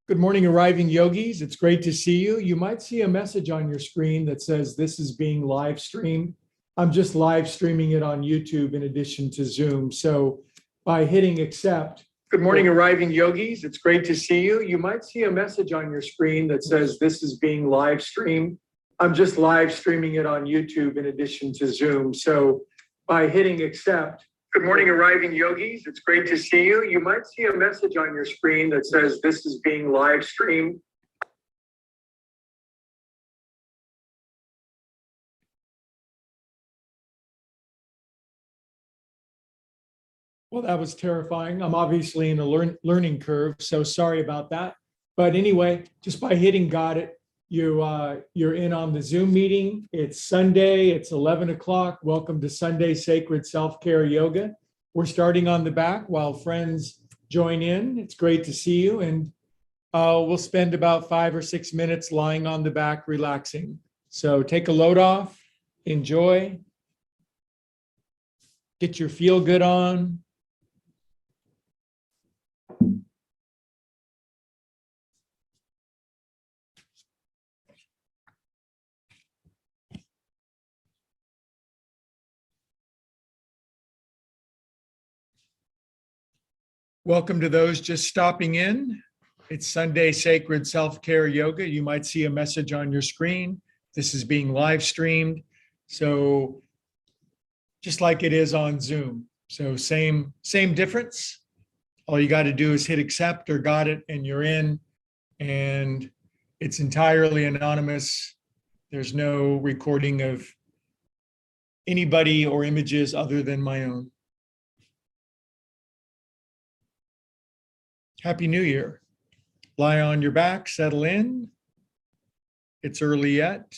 Good morning, arriving yogis. It's great to see you. You might see a message on your screen that says this is being live streamed. I'm just live streaming it on YouTube in addition to Zoom. So by hitting accept, good morning, arriving yogis. It's great to see you. You might see a message on your screen that says this is being live streamed. I'm just live streaming it on YouTube in addition to Zoom. So by hitting accept, good morning, arriving yogis. It's great to see you. You might see a message on your screen that says this is being live streamed. Well, that was terrifying. I'm obviously in a learning curve, so sorry about that. But anyway, just by hitting got it, you're in on the Zoom meeting. It's Sunday. It's 11 o'clock. Welcome to Sunday Sacred Self-Care Yoga. We're starting on the back while friends join in. It's great to see you. And we'll spend about 5 or 6 minutes lying on the back, relaxing. So take a load off, enjoy, get your feel good on. Welcome to those just stopping in. It's Sunday Sacred Self-Care Yoga. You might see a message on your screen. This is being live streamed. So just like it is on Zoom. So same difference. All you got to do is hit accept or got it and you're in. And it's entirely anonymous. There's no recording of anybody or images other than my own. Happy New Year. Lie on your back, settle in. It's early yet.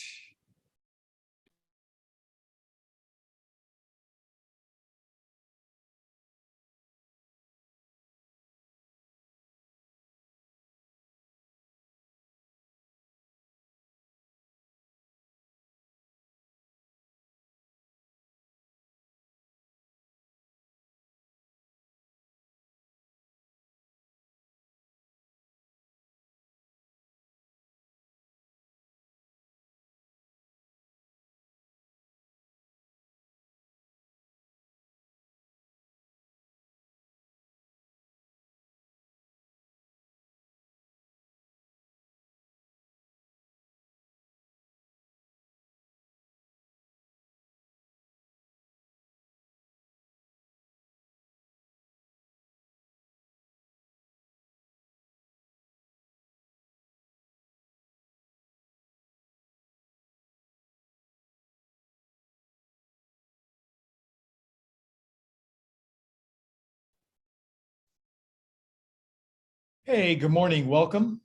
Hey, good morning. Welcome.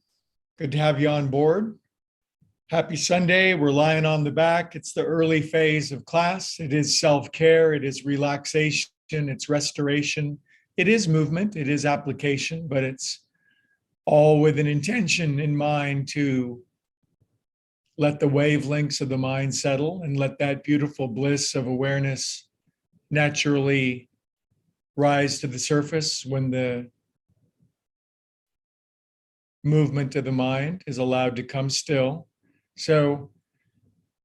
Good to have you on board. Happy Sunday. We're lying on the back. It's the early phase of class. It is self-care. It is relaxation. It's restoration. It is movement. It is application, but it's all with an intention in mind to let the wavelengths of the mind settle and let that beautiful bliss of awareness naturally rise to the surface when the movement of the mind is allowed to come still. So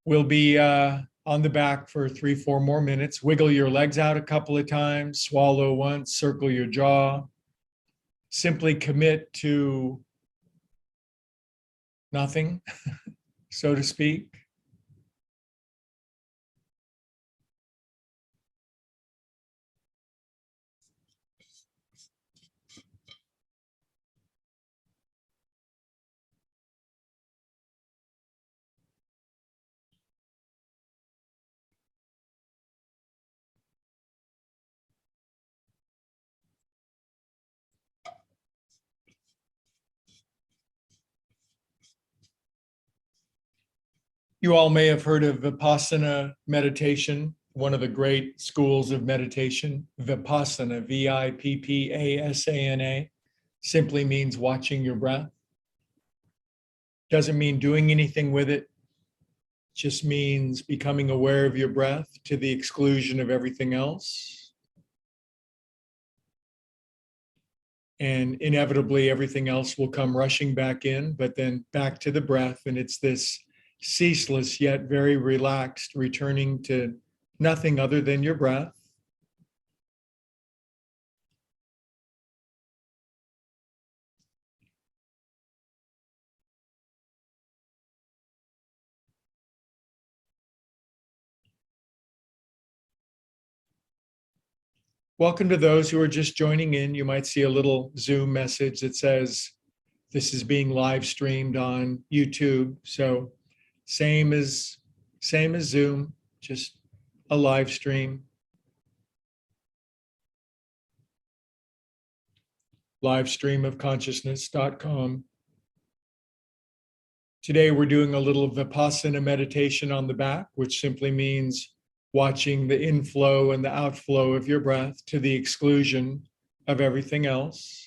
we'll be on the back for 3-4 more minutes. Wiggle your legs out a couple of times, swallow once, circle your jaw. Simply commit to nothing, so to speak. You all may have heard of Vipassana meditation, one of the great schools of meditation. Vipassana, Vipassana, simply means watching your breath. Doesn't mean doing anything with it. Just means becoming aware of your breath to the exclusion of everything else. and inevitably everything else will come rushing back in, but then back to the breath. And it's this ceaseless yet very relaxed returning to nothing other than your breath. Welcome to those who are just joining in. You might see a little Zoom message that says this is being live streamed on YouTube. So same as Zoom, just a live stream. Livestreamofconsciousness.com. Today we're doing a little Vipassana meditation on the back, which simply means watching the inflow and the outflow of your breath to the exclusion of everything else.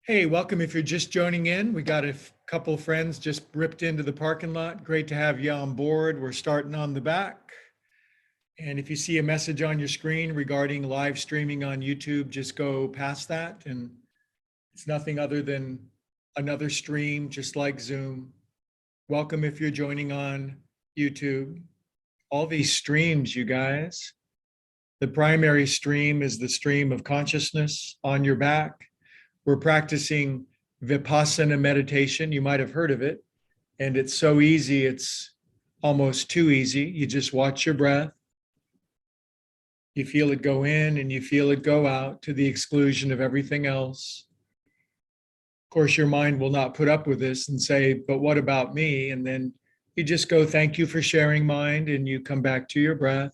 Hey, welcome. If you're just joining in, we got a couple of friends just ripped into the parking lot. Great to have you on board. We're starting on the back. And if you see a message on your screen regarding live streaming on YouTube, just go past that. And it's nothing other than another stream, just like Zoom. Welcome if you're joining on YouTube. All these streams, you guys. The primary stream is the stream of consciousness on your back. We're practicing Vipassana meditation. You might have heard of it. And it's so easy, it's almost too easy. You just watch your breath. You feel it go in and you feel it go out to the exclusion of everything else. Of course, your mind will not put up with this and say, but what about me? And then you just go, thank you for sharing, mind, and you come back to your breath.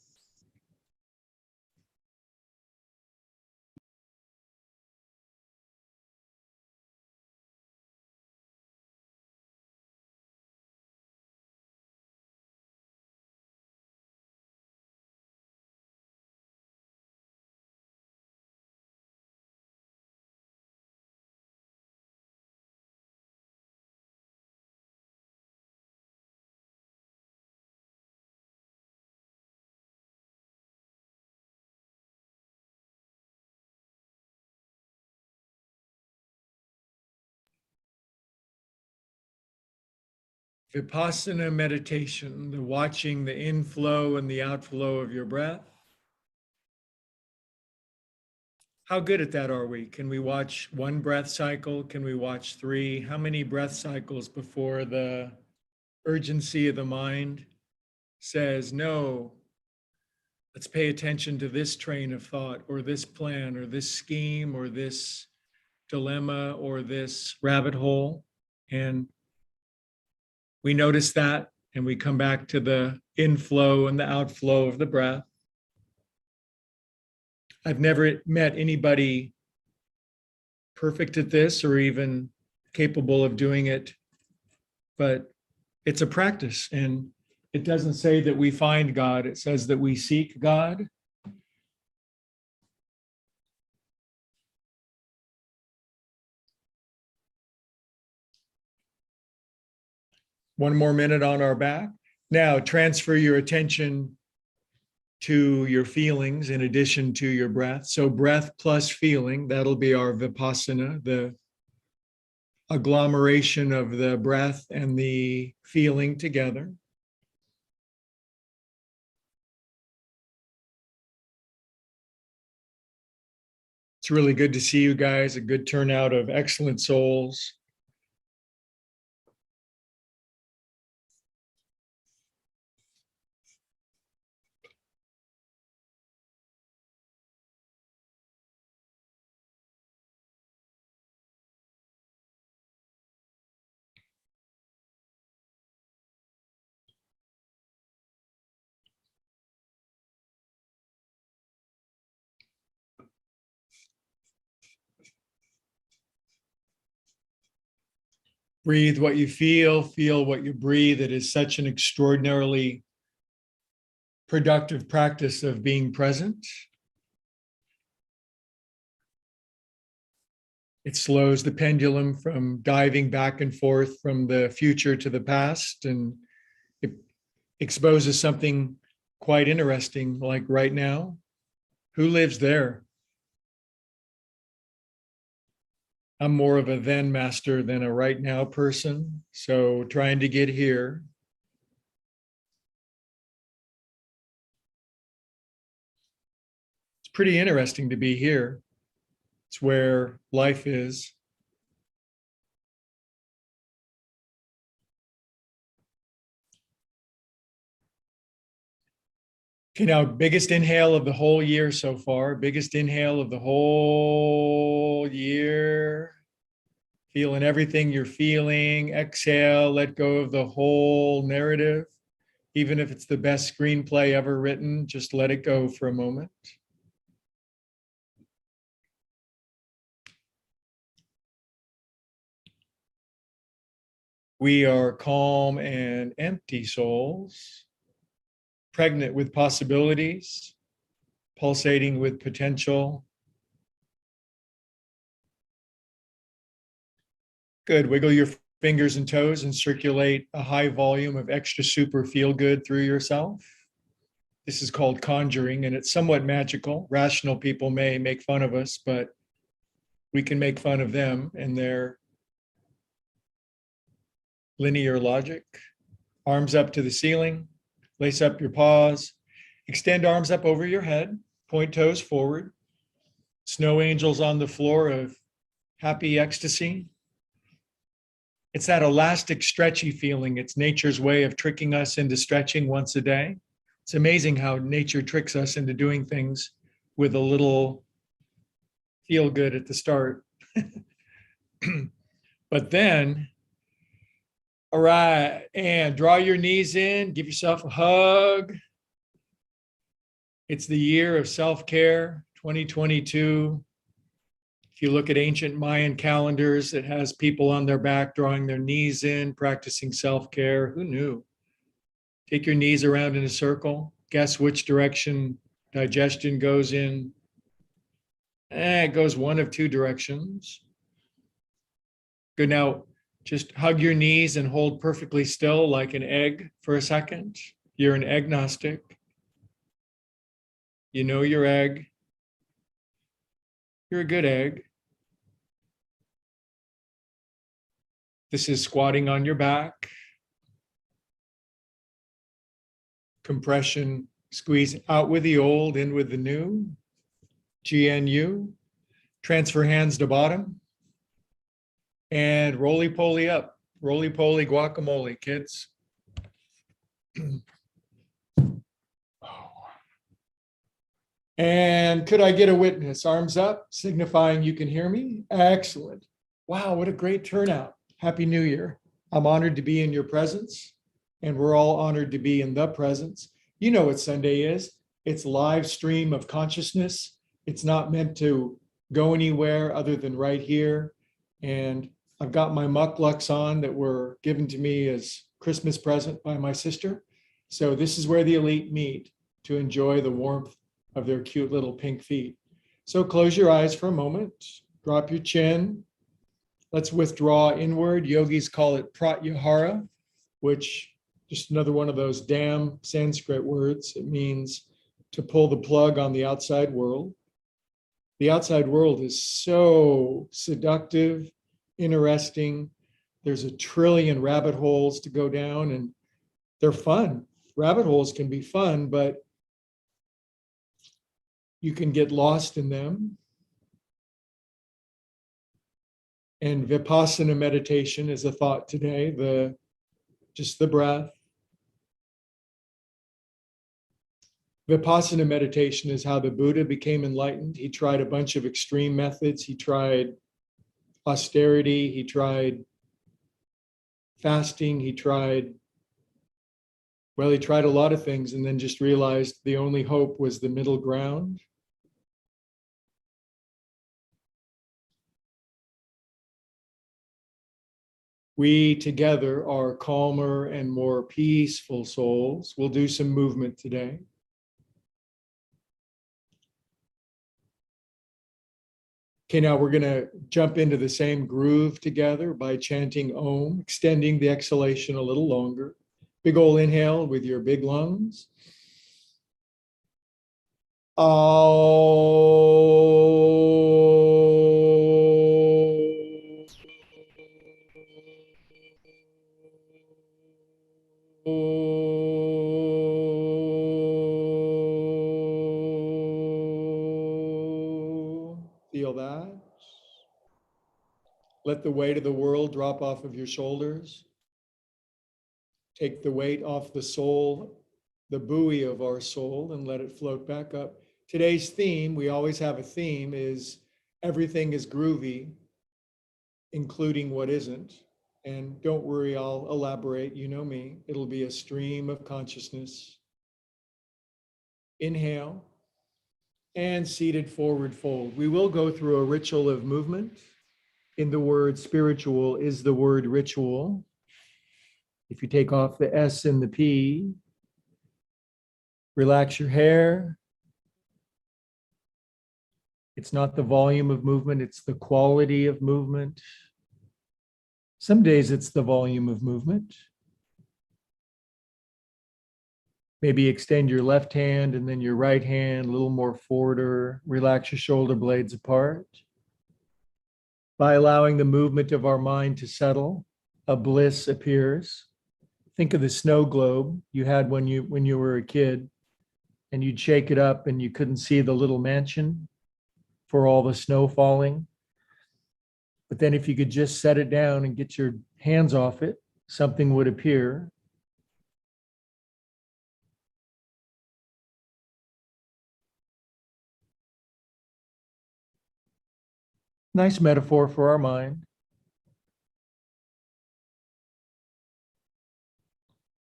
Vipassana meditation, the watching the inflow and the outflow of your breath. How good at that are we? Can we watch one breath cycle? Can we watch three? How many breath cycles before the urgency of the mind says, no, let's pay attention to this train of thought or this plan or this scheme or this dilemma or this rabbit hole? And we notice that and we come back to the inflow and the outflow of the breath. I've never met anybody perfect at this or even capable of doing it, but it's a practice. And it doesn't say that we find God, it says that we seek God. One more minute on our back. Now transfer your attention to your feelings in addition to your breath. So breath plus feeling, that'll be our Vipassana, the agglomeration of the breath and the feeling together. It's really good to see you guys, a good turnout of excellent souls. Breathe what you feel what you breathe. It is such an extraordinarily productive practice of being present. It slows the pendulum from diving back and forth from the future to the past, and it exposes something quite interesting, like right now. Who lives there? I'm more of a then master than a right now person. So trying to get here. It's pretty interesting to be here. It's where life is. Okay, now biggest inhale of the whole year so far. Biggest inhale of the whole year. Feeling everything you're feeling. Exhale, let go of the whole narrative. Even if it's the best screenplay ever written, just let it go for a moment. We are calm and empty souls, pregnant with possibilities, pulsating with potential. Good. Wiggle your fingers and toes and circulate a high volume of extra super feel good through yourself. This is called conjuring, and it's somewhat magical. Rational people may make fun of us, but we can make fun of them and their linear logic. Arms up to the ceiling, lace up your paws, extend arms up over your head, point toes forward. Snow angels on the floor of happy ecstasy. It's that elastic, stretchy feeling. It's nature's way of tricking us into stretching once a day. It's amazing how nature tricks us into doing things with a little feel good at the start. But then, all right, and draw your knees in, give yourself a hug. It's the year of self-care, 2022. If you look at ancient Mayan calendars, it has people on their back drawing their knees in, practicing self-care. Who knew? Take your knees around in a circle. Guess which direction digestion goes in. It goes one of two directions. Good. Now, just hug your knees and hold perfectly still like an egg for a second. You're an agnostic. You know your egg. You're a good egg. This is squatting on your back. Compression, squeeze out with the old, in with the new. GNU. Transfer hands to bottom. And roly-poly up. Roly-poly guacamole, kids. And could I get a witness? Arms up, signifying you can hear me. Excellent. Wow, what a great turnout. Happy New Year. I'm honored to be in your presence, and we're all honored to be in the presence. You know what Sunday is. It's live stream of consciousness. It's not meant to go anywhere other than right here. And I've got my mukluks on that were given to me as Christmas present by my sister. So this is where the elite meet to enjoy the warmth of their cute little pink feet. So close your eyes for a moment, drop your chin. Let's withdraw inward. Yogis call it pratyahara, which just another one of those damn Sanskrit words. It means to pull the plug on the outside world. The outside world is so seductive, interesting. There's a trillion rabbit holes to go down, and they're fun. Rabbit holes can be fun, but you can get lost in them. And Vipassana meditation is a thought today, just the breath. Vipassana meditation is how the Buddha became enlightened. He tried a bunch of extreme methods. He tried austerity. He tried fasting. He tried a lot of things, and then just realized the only hope was the middle ground. We together are calmer and more peaceful souls. We'll do some movement today. Okay, now we're going to jump into the same groove together by chanting Om, extending the exhalation a little longer. Big ol' inhale with your big lungs. Feel that. Let the weight of the world drop off of your shoulders. Take the weight off the soul, the buoy of our soul, and let it float back up. Today's theme, we always have a theme, is everything is groovy, including what isn't. And don't worry, I'll elaborate. You know me. It'll be a stream of consciousness. Inhale and seated forward fold. We will go through a ritual of movement. In the word spiritual is the word ritual. If you take off the S and the P, relax your hair. It's not the volume of movement, it's the quality of movement. Some days it's the volume of movement. Maybe extend your left hand and then your right hand a little more forwarder. Relax your shoulder blades apart. By allowing the movement of our mind to settle, a bliss appears. Think of the snow globe you had when you were a kid, and you'd shake it up and you couldn't see the little mansion for all the snow falling. But then if you could just set it down and get your hands off it, something would appear. Nice metaphor for our mind.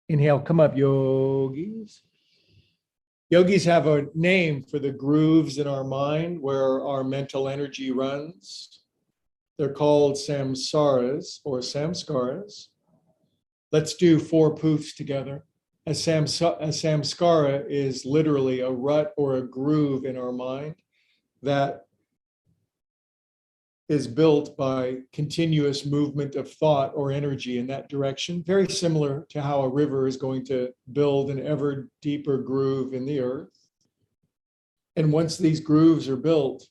Inhale, come up, yogis. Yogis have a name for the grooves in our mind where our mental energy runs. They're called samsaras or samskaras. Let's do 4 poofs together. A samskara is literally a rut or a groove in our mind that is built by continuous movement of thought or energy in that direction, very similar to how a river is going to build an ever deeper groove in the earth. And once these grooves are built,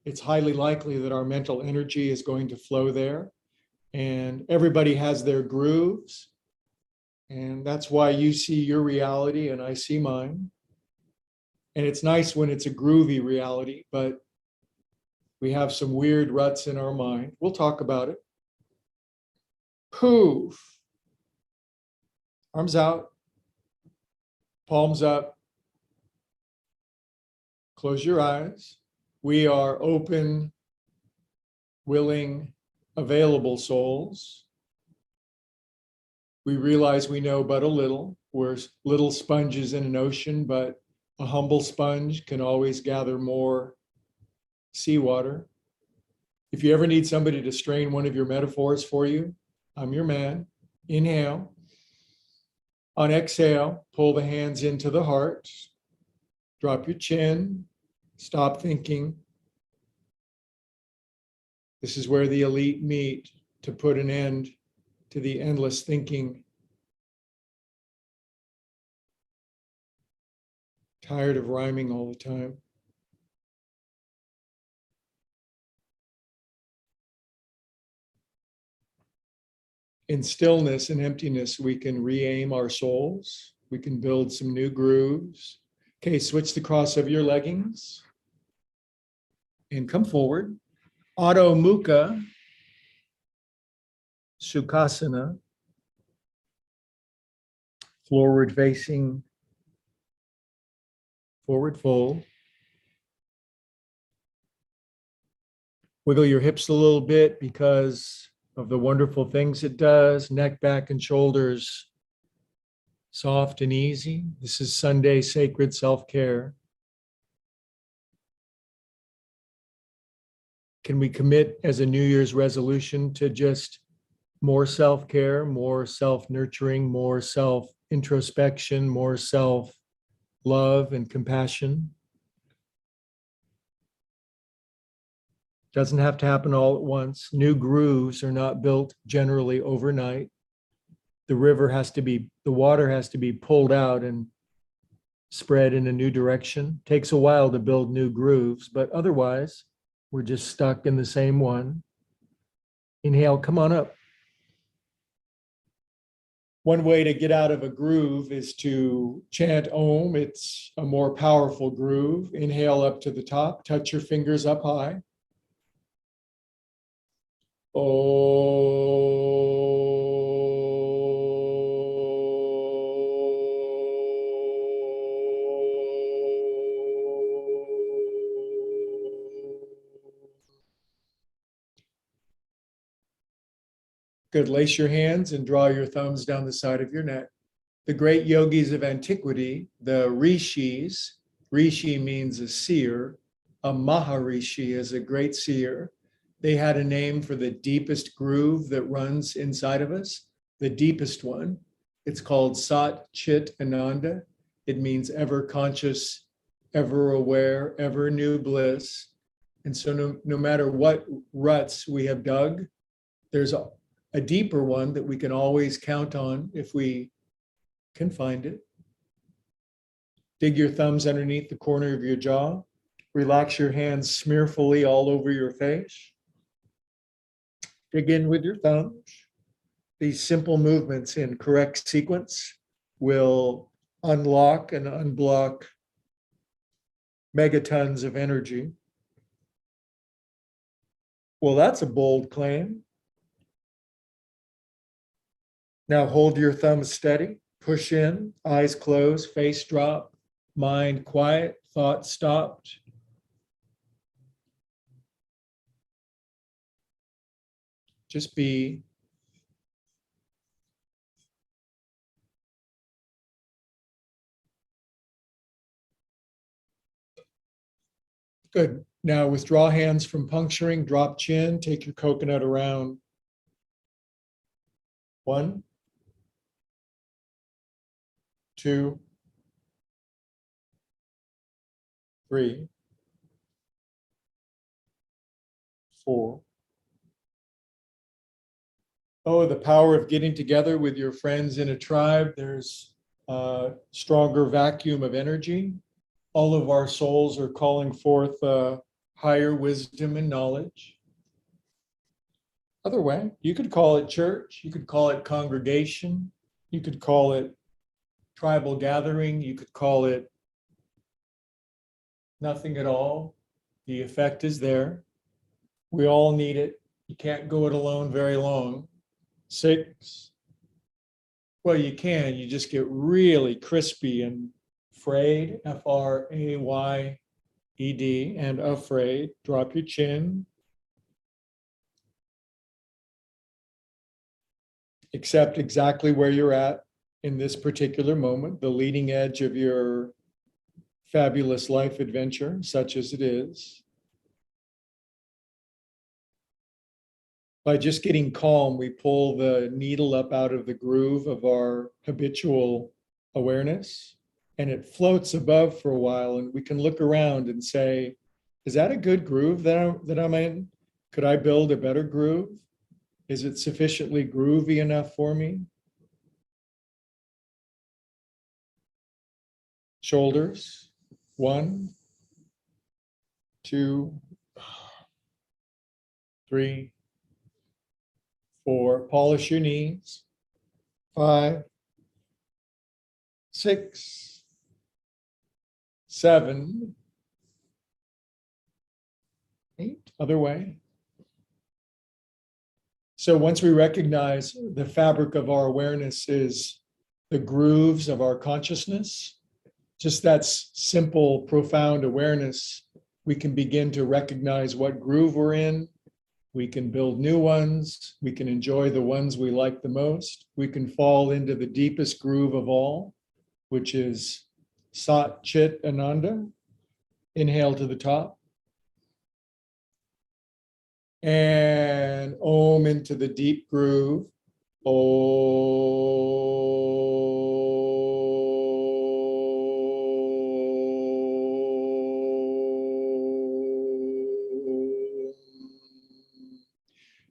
it's highly likely that our mental energy is going to flow there. And everybody has their grooves. And that's why you see your reality and I see mine. And it's nice when it's a groovy reality, but we have some weird ruts in our mind. We'll talk about it. Poof. Arms out. Palms up. Close your eyes. We are open, willing, available souls. We realize we know but a little. We're little sponges in an ocean, but a humble sponge can always gather more seawater. If you ever need somebody to strain one of your metaphors for you, I'm your man. Inhale. On exhale, pull the hands into the heart. Drop your chin. Stop thinking. This is where the elite meet to put an end to the endless thinking. Tired of rhyming all the time. In stillness and emptiness, we can re-aim our souls. We can build some new grooves. Okay, switch the cross of your leggings and come forward. Adho Mukha Sukhasana. Forward facing, forward fold. Wiggle your hips a little bit because of the wonderful things it does. Neck, back, and shoulders soft and easy. This is Sunday sacred self-care. Can we commit as a New Year's resolution to just more self-care, more self-nurturing, more self-introspection, more self-love and compassion. Doesn't have to happen all at once. New grooves are not built generally overnight. The water has to be pulled out and spread in a new direction. Takes a while to build new grooves, but otherwise, we're just stuck in the same one. Inhale, come on up. One way to get out of a groove is to chant Om. It's a more powerful groove. Inhale up to the top, touch your fingers up high. Good. Lace your hands and draw your thumbs down the side of your neck. The great yogis of antiquity, the rishis, rishi means a seer, a maharishi is a great seer. They had a name for the deepest groove that runs inside of us, the deepest one. It's called Sat Chit Ananda. It means ever conscious, ever aware, ever new bliss. And so no matter what ruts we have dug, there's a deeper one that we can always count on if we can find it. Dig your thumbs underneath the corner of your jaw. Relax your hands smearfully all over your face. Dig in with your thumbs. These simple movements in correct sequence will unlock and unblock megatons of energy. Well, that's a bold claim. Now hold your thumbs steady, push in, eyes closed, face drop, mind quiet, thoughts stopped. Just be. Good. Now withdraw hands from puncturing, drop chin, take your coconut around. 1, 2, 3, 4. Oh, the power of getting together with your friends in a tribe. There's a stronger vacuum of energy. All of our souls are calling forth higher wisdom and knowledge. Other way, you could call it church, you could call it congregation, you could call it tribal gathering, you could call it nothing at all. The effect is there. We all need it. You can't go it alone very long. 6. Well, you can. You just get really crispy and frayed, F-R-A-Y-E-D, and afraid. Drop your chin. Accept exactly where you're at in this particular moment, the leading edge of your fabulous life adventure, such as it is. By just getting calm, we pull the needle up out of the groove of our habitual awareness, and it floats above for a while, and we can look around and say, is that a good groove that I'm in? Could I build a better groove? Is it sufficiently groovy enough for me? Shoulders, 1, 2, 3, 4. Polish your knees. 5, 6, 7, 8. Other way. So once we recognize the fabric of our awareness is the grooves of our consciousness, just that simple, profound awareness, we can begin to recognize what groove we're in. We can build new ones. We can enjoy the ones we like the most. We can fall into the deepest groove of all, which is Sat Chit Ananda. Inhale to the top. And Om into the deep groove.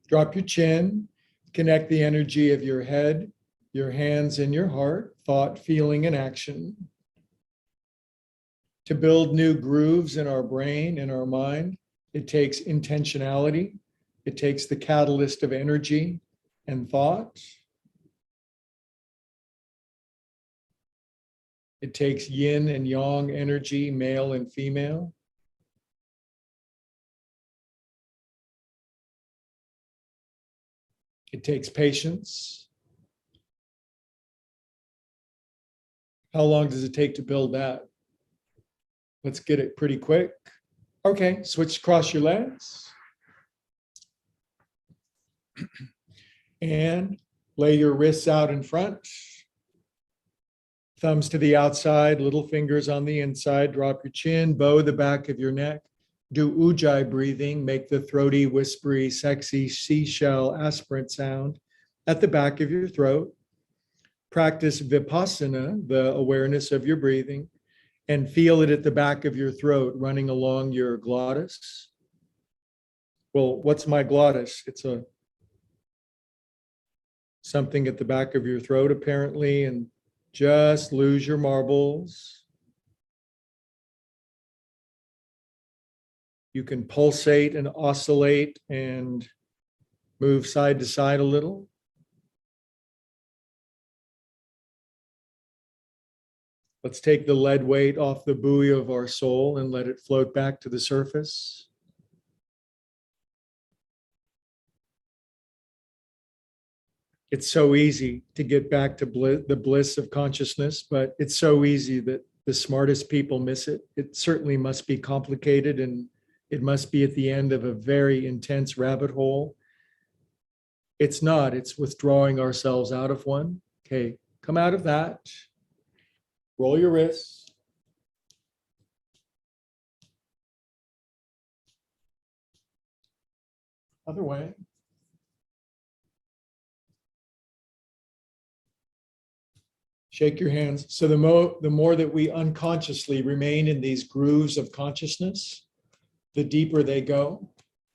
Drop your chin, connect the energy of your head, your hands, and your heart, thought, feeling, and action to build new grooves in our brain and our mind. It takes intentionality. It takes the catalyst of energy and thought. It takes yin and yang energy, male and female. It takes patience. How long does it take to build that? Let's get it pretty quick. Okay, switch across your legs. And lay your wrists out in front. Thumbs to the outside, little fingers on the inside. Drop your chin, bow the back of your neck. Do ujjayi breathing. Make the throaty, whispery, sexy seashell aspirant sound at the back of your throat. Practice vipassana, the awareness of your breathing, and feel it at the back of your throat running along your glottis. Well, what's my glottis? It's something at the back of your throat, apparently, and just lose your marbles. You can pulsate and oscillate and move side to side a little. Let's take the lead weight off the buoy of our soul and let it float back to the surface. It's so easy to get back to the bliss of consciousness, but it's so easy that the smartest people miss it. It certainly must be complicated, and it must be at the end of a very intense rabbit hole. It's not, it's withdrawing ourselves out of one. Okay, come out of that. Roll your wrists. Other way. Shake your hands. So the more that we unconsciously remain in these grooves of consciousness, the deeper they go.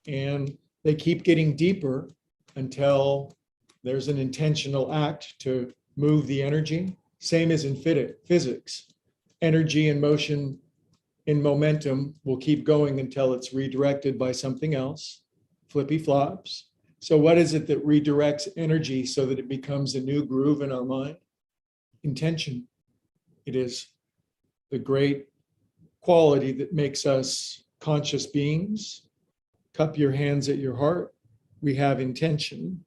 And they keep getting deeper until there's an intentional act to move the energy. Same as in physics. Energy and motion in momentum will keep going until it's redirected by something else. Flippy flops. So what is it that redirects energy so that it becomes a new groove in our mind? Intention. It is the great quality that makes us conscious beings. Cup your hands at your heart. We have intention.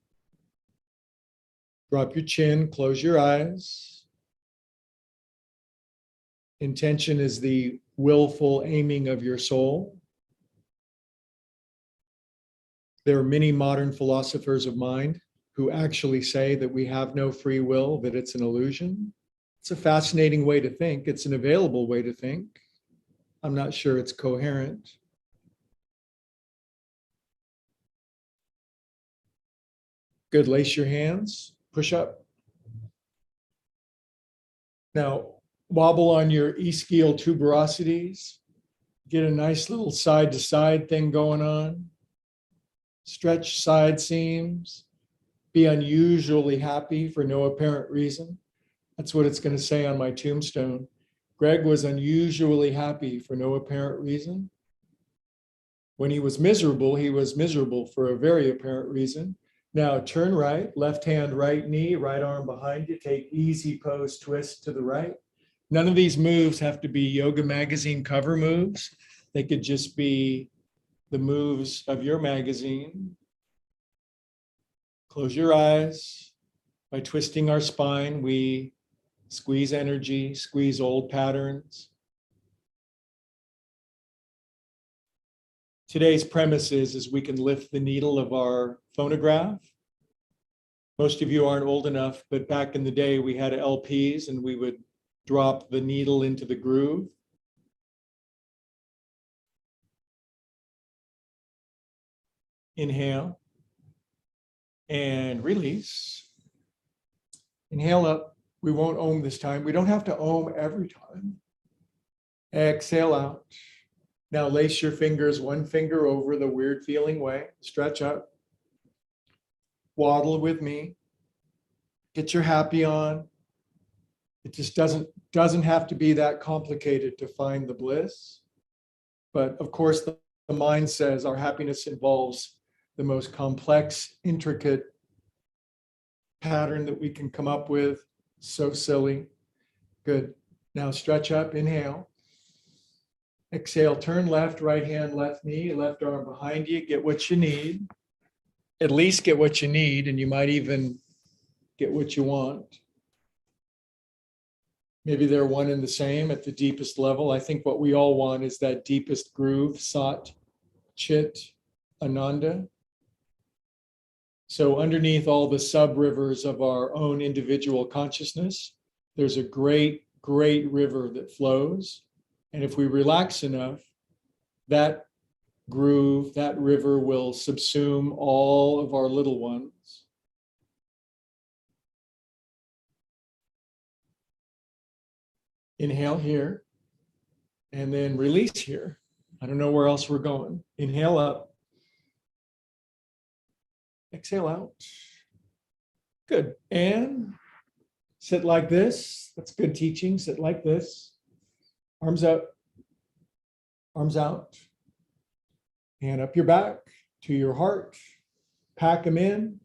Drop your chin, close your eyes. Intention is the willful aiming of your soul. There are many modern philosophers of mind who actually say that we have no free will, that it's an illusion. It's a fascinating way to think. It's an available way to think. I'm not sure it's coherent. Good, lace your hands, push up. Now, wobble on your ischial tuberosities. Get a nice little side to side thing going on. Stretch side seams. Be unusually happy for no apparent reason. That's what it's going to say on my tombstone. Greg was unusually happy for no apparent reason. When he was miserable for a very apparent reason. Now turn right, left hand, right knee, right arm behind you. Take easy pose twist to the right. None of these moves have to be Yoga Magazine cover moves. They could just be the moves of your magazine. Close your eyes. By twisting our spine, we squeeze energy, squeeze old patterns. Today's premise is we can lift the needle of our phonograph. Most of you aren't old enough, but back in the day, we had LPs and we would drop the needle into the groove. Inhale and release. Inhale up. We won't ohm this time. We don't have to ohm every time. Exhale out. Now lace your fingers, one finger over the weird feeling way. Stretch up. Waddle with me. Get your happy on. It just doesn't have to be that complicated to find the bliss. But of course, the mind says our happiness involves the most complex, intricate pattern that we can come up with. So silly. Good. Now stretch up, inhale. Exhale, turn left, right hand, left knee, left arm behind you. Get what you need. At least get what you need, and you might even get what you want. Maybe they're one and the same at the deepest level. I think what we all want is that deepest groove, Sat, Chit, Ananda. So underneath all the sub-rivers of our own individual consciousness, there's a great, great river that flows. And if we relax enough, that groove, that river will subsume all of our little ones. Inhale here, and then release here. I don't know where else we're going. Inhale up. Exhale out. Good. And sit like this. That's good teaching. Sit like this. Arms up. Arms out. Hand up your back to your heart. Pack them in.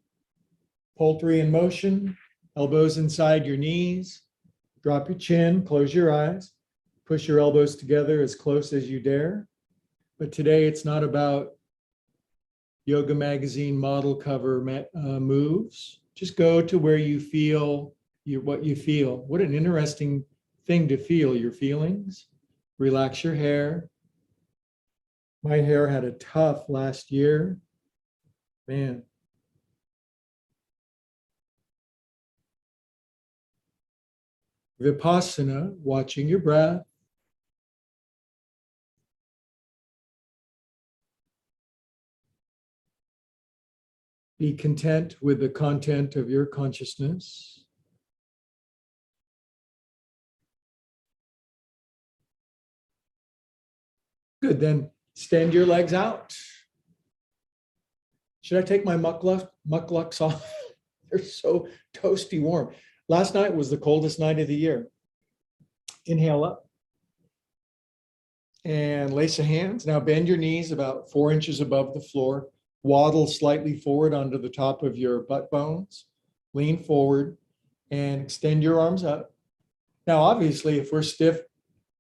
Poultry in motion. Elbows inside your knees. Drop your chin. Close your eyes. Push your elbows together as close as you dare. But today it's not about yoga magazine model cover moves. Just go to where you feel what you feel. What an interesting thing to feel, your feelings. Relax your hair. My hair had a tough last year. Man. Vipassana, watching your breath. Be content with the content of your consciousness. Good, then extend your legs out. Should I take my mucklucks off? They're so toasty warm. Last night was the coldest night of the year. Inhale up. And lace the hands. Now bend your knees about 4 inches above the floor. Waddle slightly forward onto the top of your butt bones. Lean forward and extend your arms up. Now, obviously, if we're stiff,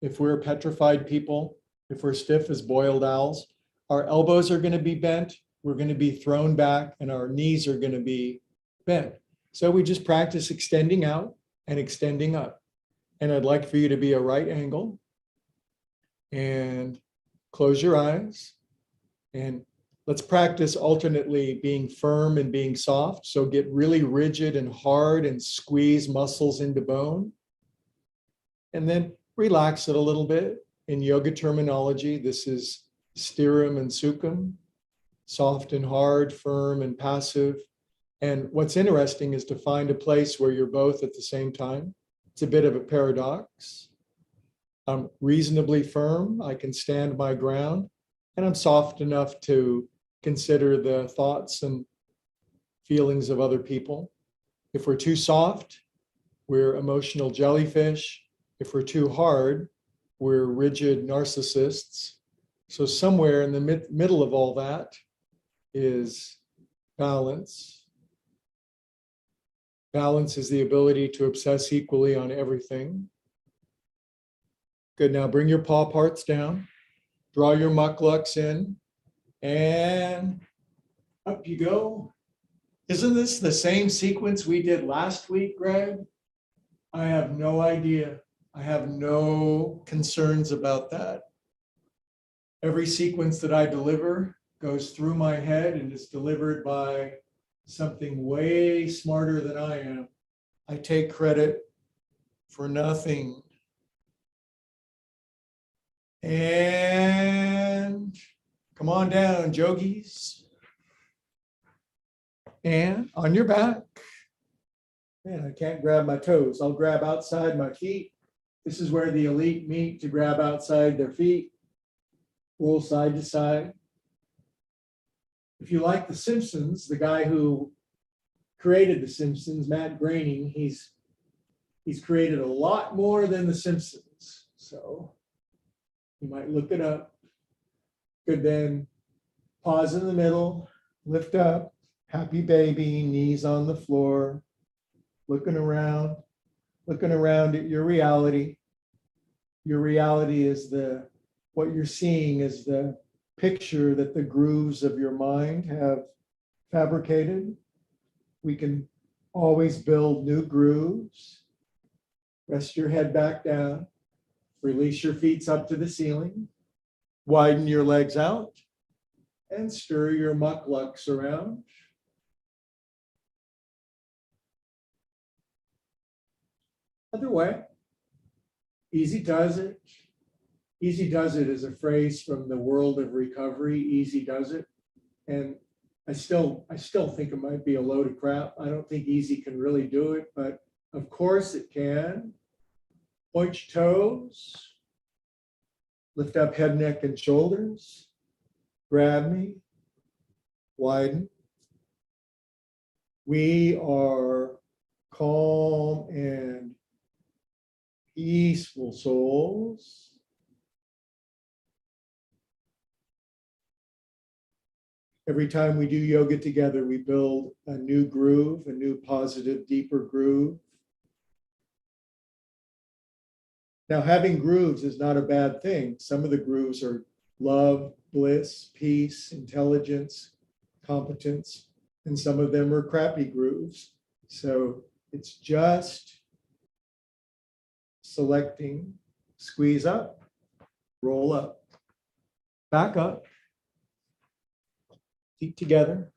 if we're petrified people, if we're stiff as boiled owls, our elbows are going to be bent, we're going to be thrown back, and our knees are going to be bent. So we just practice extending out and extending up. And I'd like for you to be a right angle. And close your eyes. And let's practice alternately being firm and being soft. So get really rigid and hard and squeeze muscles into bone. And then relax it a little bit. In yoga terminology, this is stiram and sukham, soft and hard, firm and passive. And what's interesting is to find a place where you're both at the same time. It's a bit of a paradox. I'm reasonably firm, I can stand my ground, and I'm soft enough to consider the thoughts and feelings of other people. If we're too soft, we're emotional jellyfish. If we're too hard, we're rigid narcissists. So somewhere in the middle of all that is balance. Balance is the ability to obsess equally on everything. Good, now bring your paw parts down. Draw your mucklucks in. And up you go. Isn't this the same sequence we did last week, Greg? I have no idea. I have no concerns about that. Every sequence that I deliver goes through my head and is delivered by something way smarter than I am. I take credit for nothing. And come on down, yogis. And on your back. Man, I can't grab my toes. I'll grab outside my feet. This is where the elite meet to grab outside their feet. Roll side to side. If you like The Simpsons, the guy who created The Simpsons, Matt Groening, he's created a lot more than The Simpsons. So you might look it up. Good, then pause in the middle, lift up, happy baby, knees on the floor, looking around at your reality. Your reality is what you're seeing is the picture that the grooves of your mind have fabricated. We can always build new grooves. Rest your head back down. Release your feet up to the ceiling. Widen your legs out and stir your mucklucks around. Other way. Easy does it. Easy does it is a phrase from the world of recovery. Easy does it. And I still think it might be a load of crap. I don't think easy can really do it, but of course it can. Point your toes. Lift up head, neck, and shoulders. Grab me. Widen. We are calm and peaceful souls. Every time we do yoga together, we build a new groove, a new positive, deeper groove. Now, having grooves is not a bad thing. Some of the grooves are love, bliss, peace, intelligence, competence, and some of them are crappy grooves. So it's just selecting, squeeze up, roll up, back up, feet together,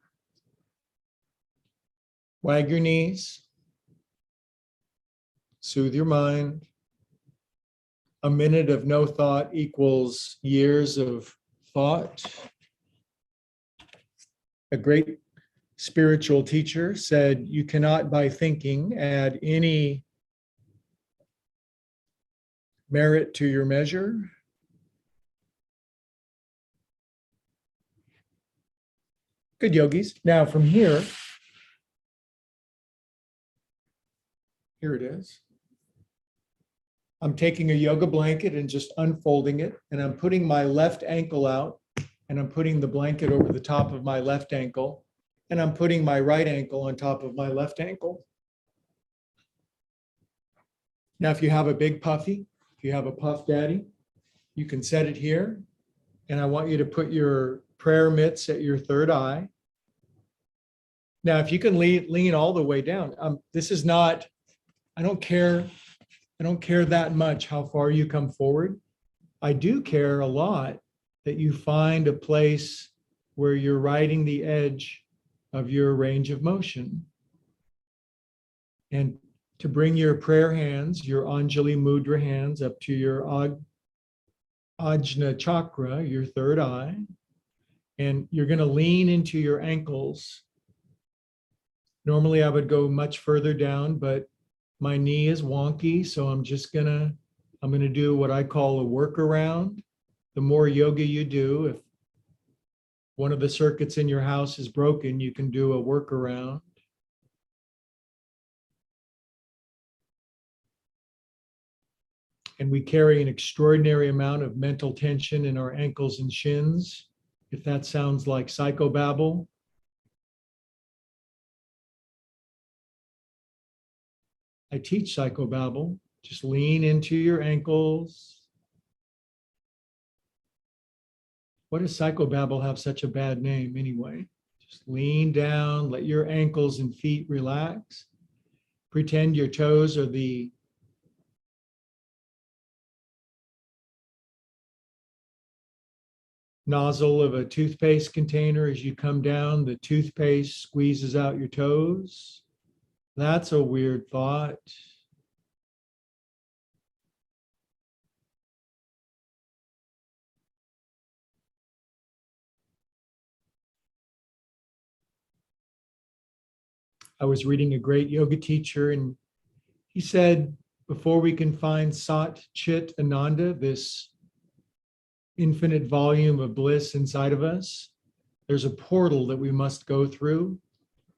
wag your knees, soothe your mind. A minute of no thought equals years of thought. A great spiritual teacher said, you cannot by thinking add any merit to your measure. Good, yogis. Now from here it is. I'm taking a yoga blanket and just unfolding it, and I'm putting my left ankle out, and I'm putting the blanket over the top of my left ankle, and I'm putting my right ankle on top of my left ankle. Now, if you have a big puffy, if you have a puff daddy, you can set it here, and I want you to put your prayer mitts at your third eye. Now, if you can lean all the way down, this is not, I don't care that much how far you come forward. I do care a lot that you find a place where you're riding the edge of your range of motion. And to bring your prayer hands, your Anjali Mudra hands up to your Ajna chakra, your third eye, and you're going to lean into your ankles. Normally I would go much further down, but my knee is wonky, so I'm going to do what I call a workaround. The more yoga you do, if one of the circuits in your house is broken, you can do a workaround. And we carry an extraordinary amount of mental tension in our ankles and shins. If that sounds like psychobabble, I teach psychobabble. Just lean into your ankles. Why does psychobabble have such a bad name anyway? Just lean down, let your ankles and feet relax. Pretend your toes are the nozzle of a toothpaste container. As you come down, the toothpaste squeezes out your toes. That's a weird thought. I was reading a great yoga teacher, and he said, before we can find Sat Chit Ananda, this infinite volume of bliss inside of us, there's a portal that we must go through.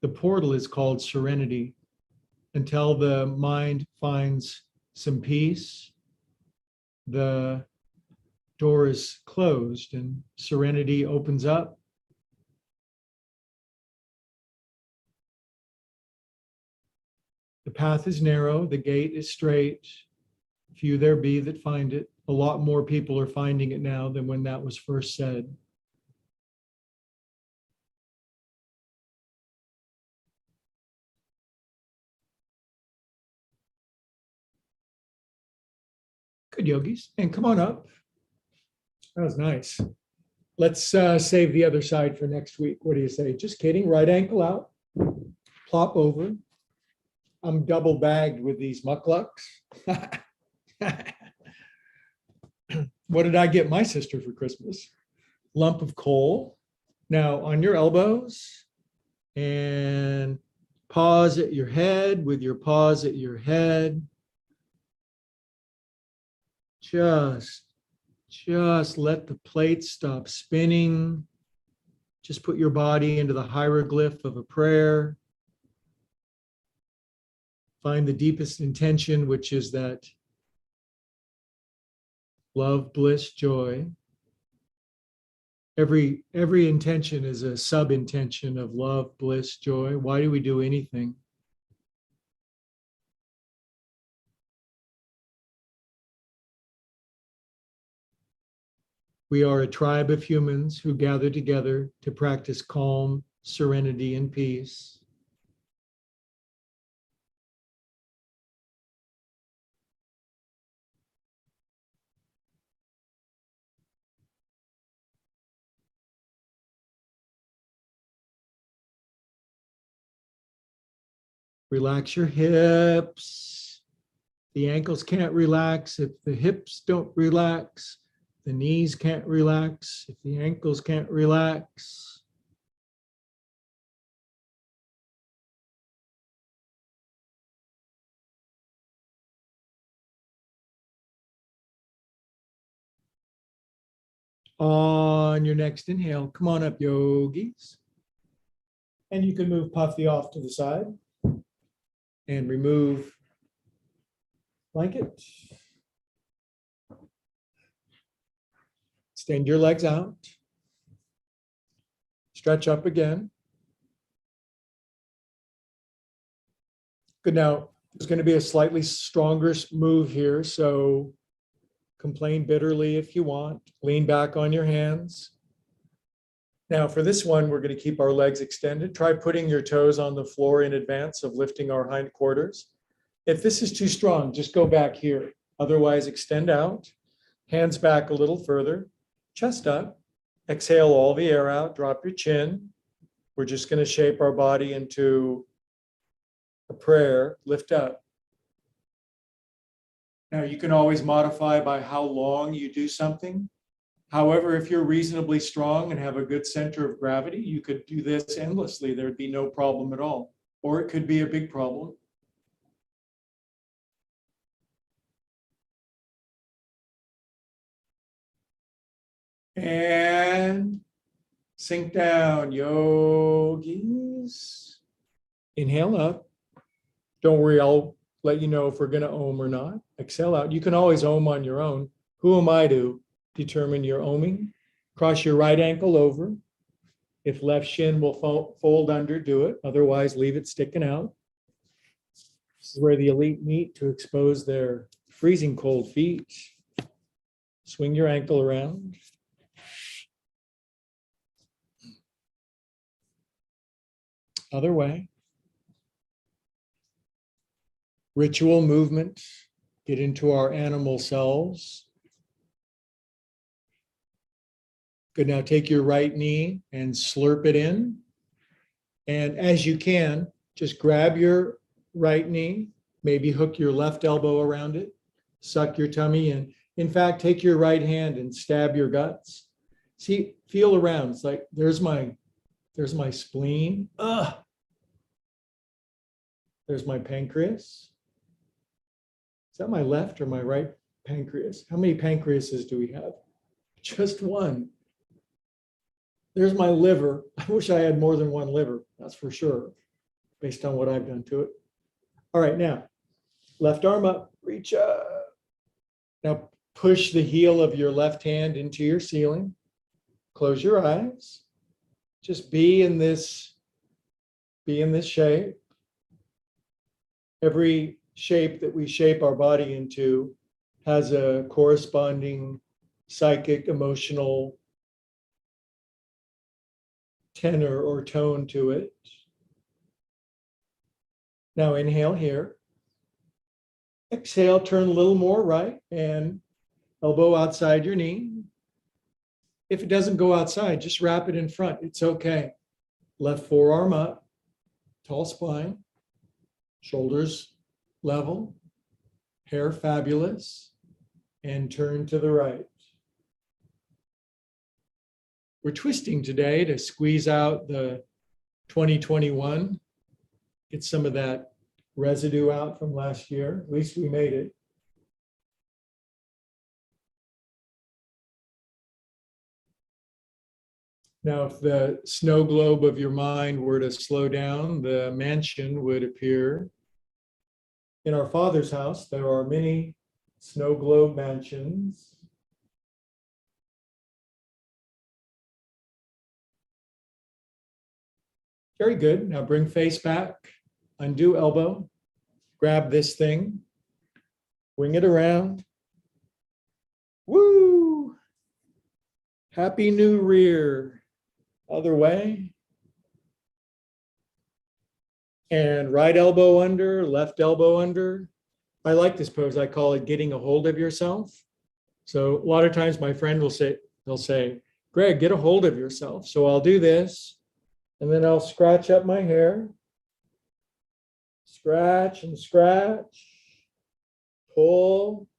The portal is called serenity. Until the mind finds some peace, the door is closed and serenity opens up. The path is narrow, the gate is straight. Few there be that find it. A lot more people are finding it now than when that was first said. Good, yogis. And come on up. That was nice. Let's save the other side for next week. What do you say? Just kidding. Right ankle out. Plop over. I'm double bagged with these mucklucks. What did I get my sister for Christmas? Lump of coal. Now on your elbows and pause at your head with your paws at your head. Just let the plate stop spinning. Just put your body into the hieroglyph of a prayer. Find the deepest intention, which is that love, bliss, joy. Every intention is a sub-intention of love, bliss, joy. Why do we do anything? We are a tribe of humans who gather together to practice calm, serenity, and peace. Relax your hips. The ankles can't relax if the hips don't relax. The knees can't relax if the ankles can't relax. On your next inhale, come on up, yogis. And you can move Puffy off to the side and remove blanket. Extend your legs out. Stretch up again. Good. Now, there's going to be a slightly stronger move here, so complain bitterly if you want. Lean back on your hands. Now, for this one, we're going to keep our legs extended. Try putting your toes on the floor in advance of lifting our hindquarters. If this is too strong, just go back here. Otherwise, extend out. Hands back a little further. Chest up. Exhale all the air out. Drop your chin. We're just going to shape our body into a prayer. Lift up. Now, you can always modify by how long you do something. However, if you're reasonably strong and have a good center of gravity, you could do this endlessly. There'd be no problem at all. Or it could be a big problem. And sink down, yogis. Inhale up. Don't worry, I'll let you know if we're going to ohm or not. Exhale out. You can always ohm on your own. Who am I to determine your ohming? Cross your right ankle over. If left shin will fold under, do it. Otherwise, leave it sticking out. This is where the elite meet to expose their freezing cold feet. Swing your ankle around. Other way. Ritual movement. Get into our animal selves. Good. Now take your right knee and slurp it in. And as you can, just grab your right knee, maybe hook your left elbow around it, suck your tummy in. In fact, take your right hand and stab your guts. See, feel around. It's like, there's my spleen. Ugh. There's my pancreas. Is that my left or my right pancreas? How many pancreases do we have? Just one. There's my liver. I wish I had more than one liver, that's for sure, based on what I've done to it. All right, now, left arm up, reach up. Now push the heel of your left hand into your ceiling. Close your eyes. Just be in this shape. Every shape that we shape our body into has a corresponding psychic, emotional tenor or tone to it. Now inhale here. Exhale, turn a little more right and elbow outside your knee. If it doesn't go outside, just wrap it in front. It's okay. Left forearm up, tall spine, shoulders level, hair fabulous, and turn to the right. We're twisting today to squeeze out the 2021, get some of that residue out from last year. At least we made it. Now, if the snow globe of your mind were to slow down, the mansion would appear. In our Father's house, there are many snow globe mansions. Very good. Now bring face back, undo elbow, grab this thing, wing it around. Woo! Happy new rear. Other way. And right elbow under, left elbow under. I like this pose. I call it getting a hold of yourself. So a lot of times my friend they'll say, Greg, get a hold of yourself. So I'll do this. And then I'll scratch up my hair. Scratch and scratch. Pull.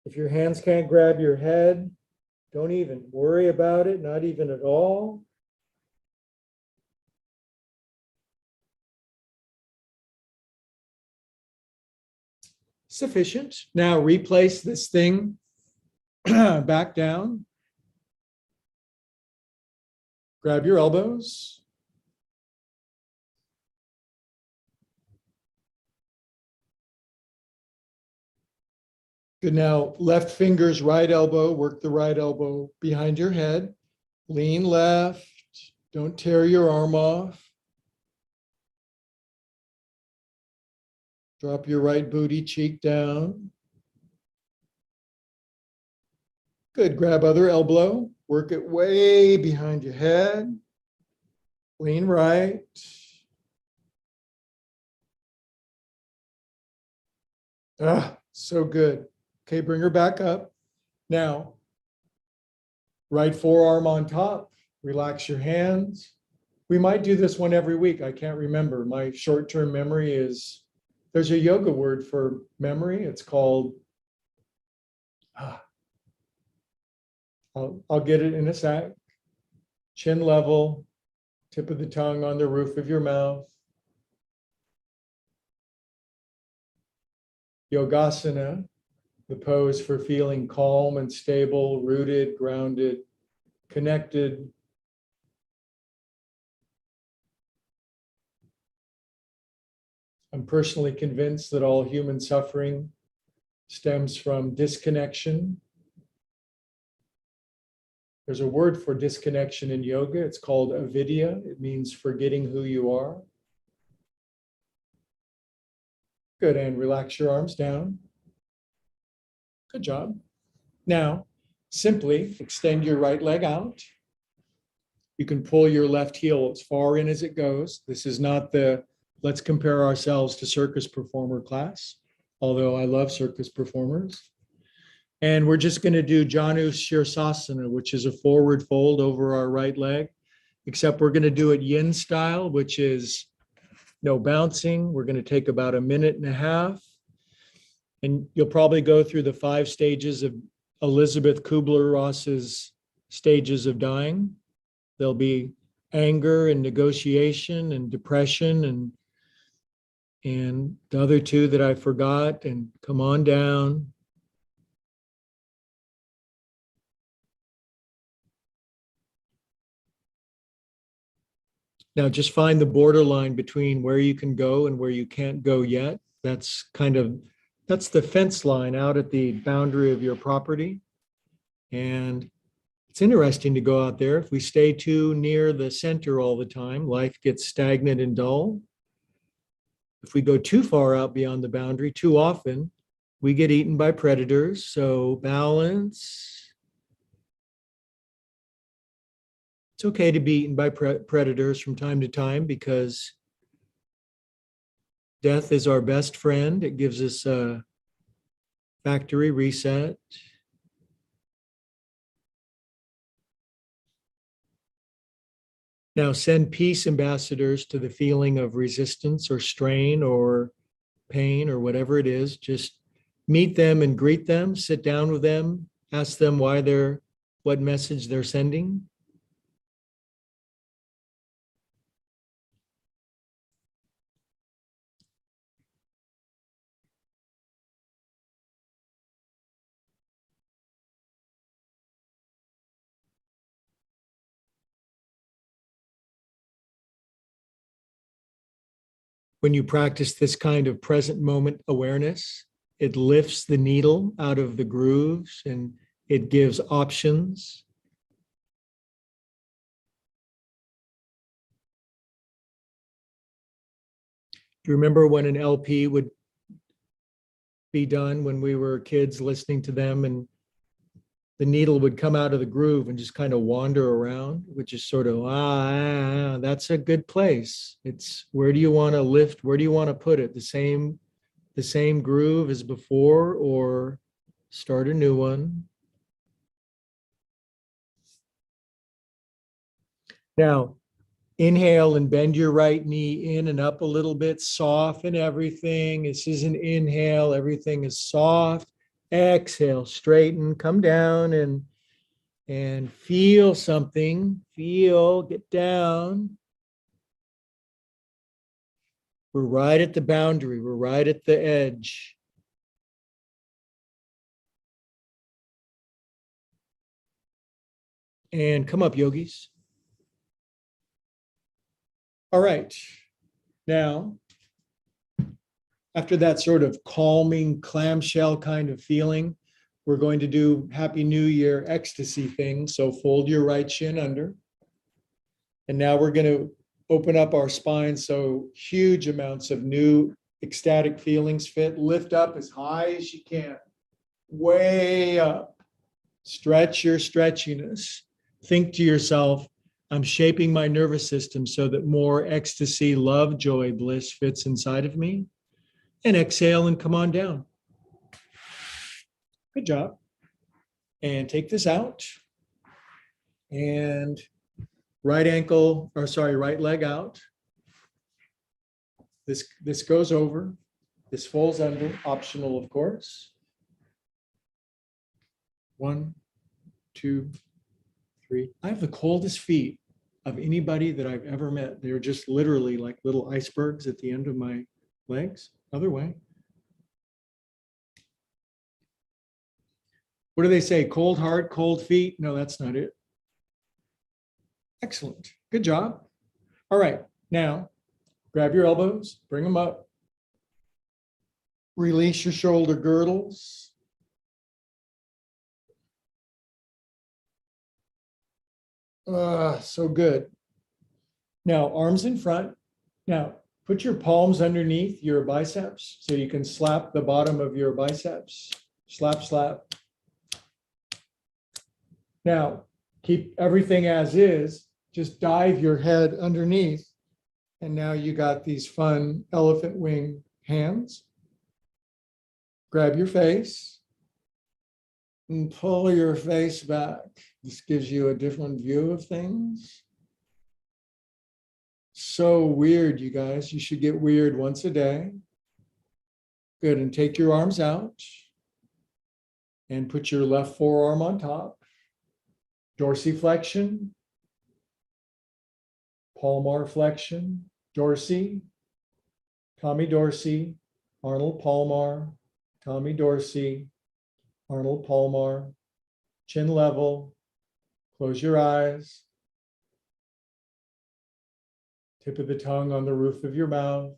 If your hands can't grab your head, don't even worry about it, not even at all. Sufficient. Now replace this thing back down. Grab your elbows. Good. Now, left fingers, right elbow, work the right elbow behind your head. Lean left. Don't tear your arm off. Drop your right booty cheek down. Good. Grab other elbow. Work it way behind your head. Lean right. Ah, so good. Okay, bring her back up. Now, right forearm on top. Relax your hands. We might do this one every week. I can't remember. My short-term memory is, there's a yoga word for memory. It's called, I'll get it in a sec. Chin level, tip of the tongue on the roof of your mouth. Yogasana, the pose for feeling calm and stable, rooted, grounded, connected. I'm personally convinced that all human suffering stems from disconnection. There's a word for disconnection in yoga. It's called avidya. It means forgetting who you are. Good, and relax your arms down. Good job. Now, simply extend your right leg out. You can pull your left heel as far in as it goes. This is not the let's compare ourselves to circus performer class, although I love circus performers. And we're just going to do Janu Shirsasana, which is a forward fold over our right leg, except we're going to do it yin style, which is no bouncing. We're going to take about a minute and a half. And you'll probably go through the 5 stages of Elizabeth Kubler-Ross's stages of dying. There'll be anger and negotiation and depression and And the other two that I forgot, and come on down. Now just find the borderline between where you can go and where you can't go yet. That's the fence line out at the boundary of your property. And it's interesting to go out there. If we stay too near the center all the time, life gets stagnant and dull. If we go too far out beyond the boundary too often, we get eaten by predators. So balance. It's okay to be eaten by predators from time to time because death is our best friend. It gives us a factory reset. Now send peace ambassadors to the feeling of resistance or strain or pain or whatever it is. Just meet them and greet them, sit down with them, ask them what message they're sending. When you practice this kind of present moment awareness, it lifts the needle out of the grooves and it gives options. Do you remember when an LP would be done when we were kids listening to them and the needle would come out of the groove and just kind of wander around, which is sort of, that's a good place. It's where do you want to lift? Where do you want to put it? The same groove as before or start a new one? Now, inhale and bend your right knee in and up a little bit, soften everything. This is an inhale, everything is soft. Exhale, straighten, come down and feel something. Feel, get down. We're right at the boundary. We're right at the edge. And come up, yogis. All right. Now, after that sort of calming clamshell kind of feeling, we're going to do Happy New Year ecstasy thing. So fold your right shin under. And now we're going to open up our spine so huge amounts of new ecstatic feelings fit. Lift up as high as you can. Way up. Stretch your stretchiness. Think to yourself, I'm shaping my nervous system so that more ecstasy, love, joy, bliss fits inside of me. And exhale and come on down. Good job. And take this out. And right leg out. This goes over. This folds under, optional, of course. 1, 2, 3. I have the coldest feet of anybody that I've ever met. They're just literally like little icebergs at the end of my legs. Other way. What do they say? Cold heart, cold feet? No, that's not it. Excellent. Good job. All right. Now, grab your elbows, bring them up. Release your shoulder girdles. So good. Now, arms in front. Now, put your palms underneath your biceps so you can slap the bottom of your biceps. Slap, slap. Now, keep everything as is. Just dive your head underneath. And now you got these fun elephant wing hands. Grab your face and pull your face back. This gives you a different view of things. So weird, you guys. You should get weird once a day. Good. And take your arms out and put your left forearm on top. Dorsiflexion, palmar flexion, dorsi, Tommy Dorsey, Arnold Palmar, Tommy Dorsey, Arnold Palmar, chin level, close your eyes, tip of the tongue on the roof of your mouth.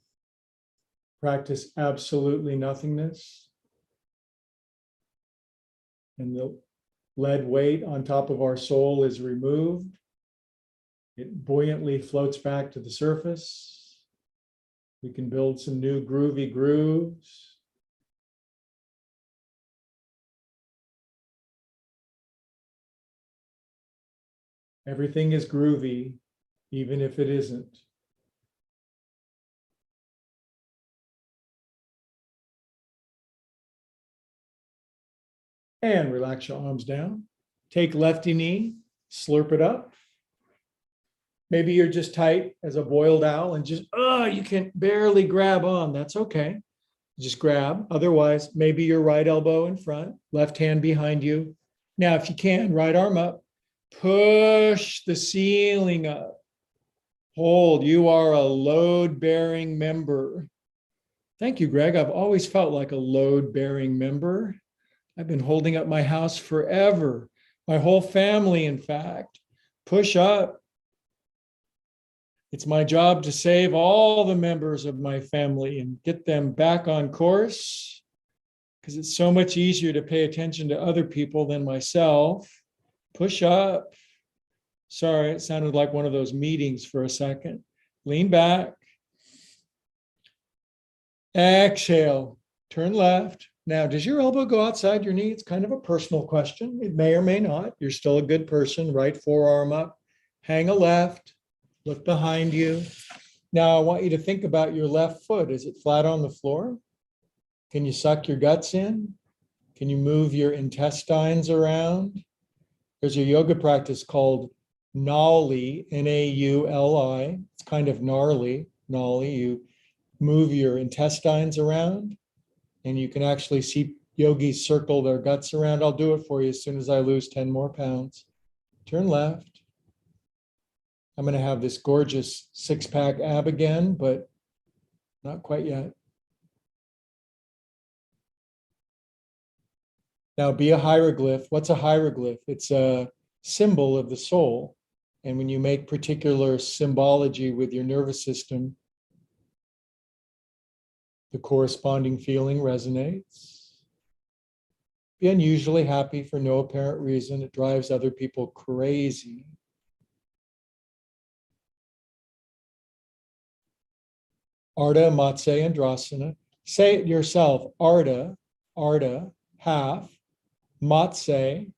Practice absolutely nothingness. And the lead weight on top of our soul is removed. It buoyantly floats back to the surface. We can build some new groovy grooves. Everything is groovy, even if it isn't. And relax your arms down. Take lefty knee, slurp it up. Maybe you're just tight as a boiled owl and just, you can barely grab on. That's okay. Just grab. Otherwise, maybe your right elbow in front, left hand behind you. Now, if you can, right arm up, push the ceiling up. Hold. You are a load-bearing member. Thank you, Greg. I've always felt like a load-bearing member. I've been holding up my house forever. My whole family, in fact. Push up. It's my job to save all the members of my family and get them back on course, because it's so much easier to pay attention to other people than myself. Push up. Sorry, it sounded like one of those meetings for a second. Lean back. Exhale. Turn left. Now, does your elbow go outside your knee? It's kind of a personal question. It may or may not. You're still a good person. Right forearm up. Hang a left. Look behind you. Now, I want you to think about your left foot. Is it flat on the floor? Can you suck your guts in? Can you move your intestines around? There's a yoga practice called Nauli, N-A-U-L-I. It's kind of gnarly, Nauli. You move your intestines around, and you can actually see yogis circle their guts around. I'll do it for you as soon as I lose 10 more pounds. Turn left. I'm going to have this gorgeous six-pack ab again, but not quite yet. Now be a hieroglyph. What's a hieroglyph? It's a symbol of the soul. And when you make particular symbology with your nervous system, the corresponding feeling resonates. Be unusually happy for no apparent reason. It drives other people crazy. Ardha Matsya Andrasana. Say it yourself. Ardha, half, Matsya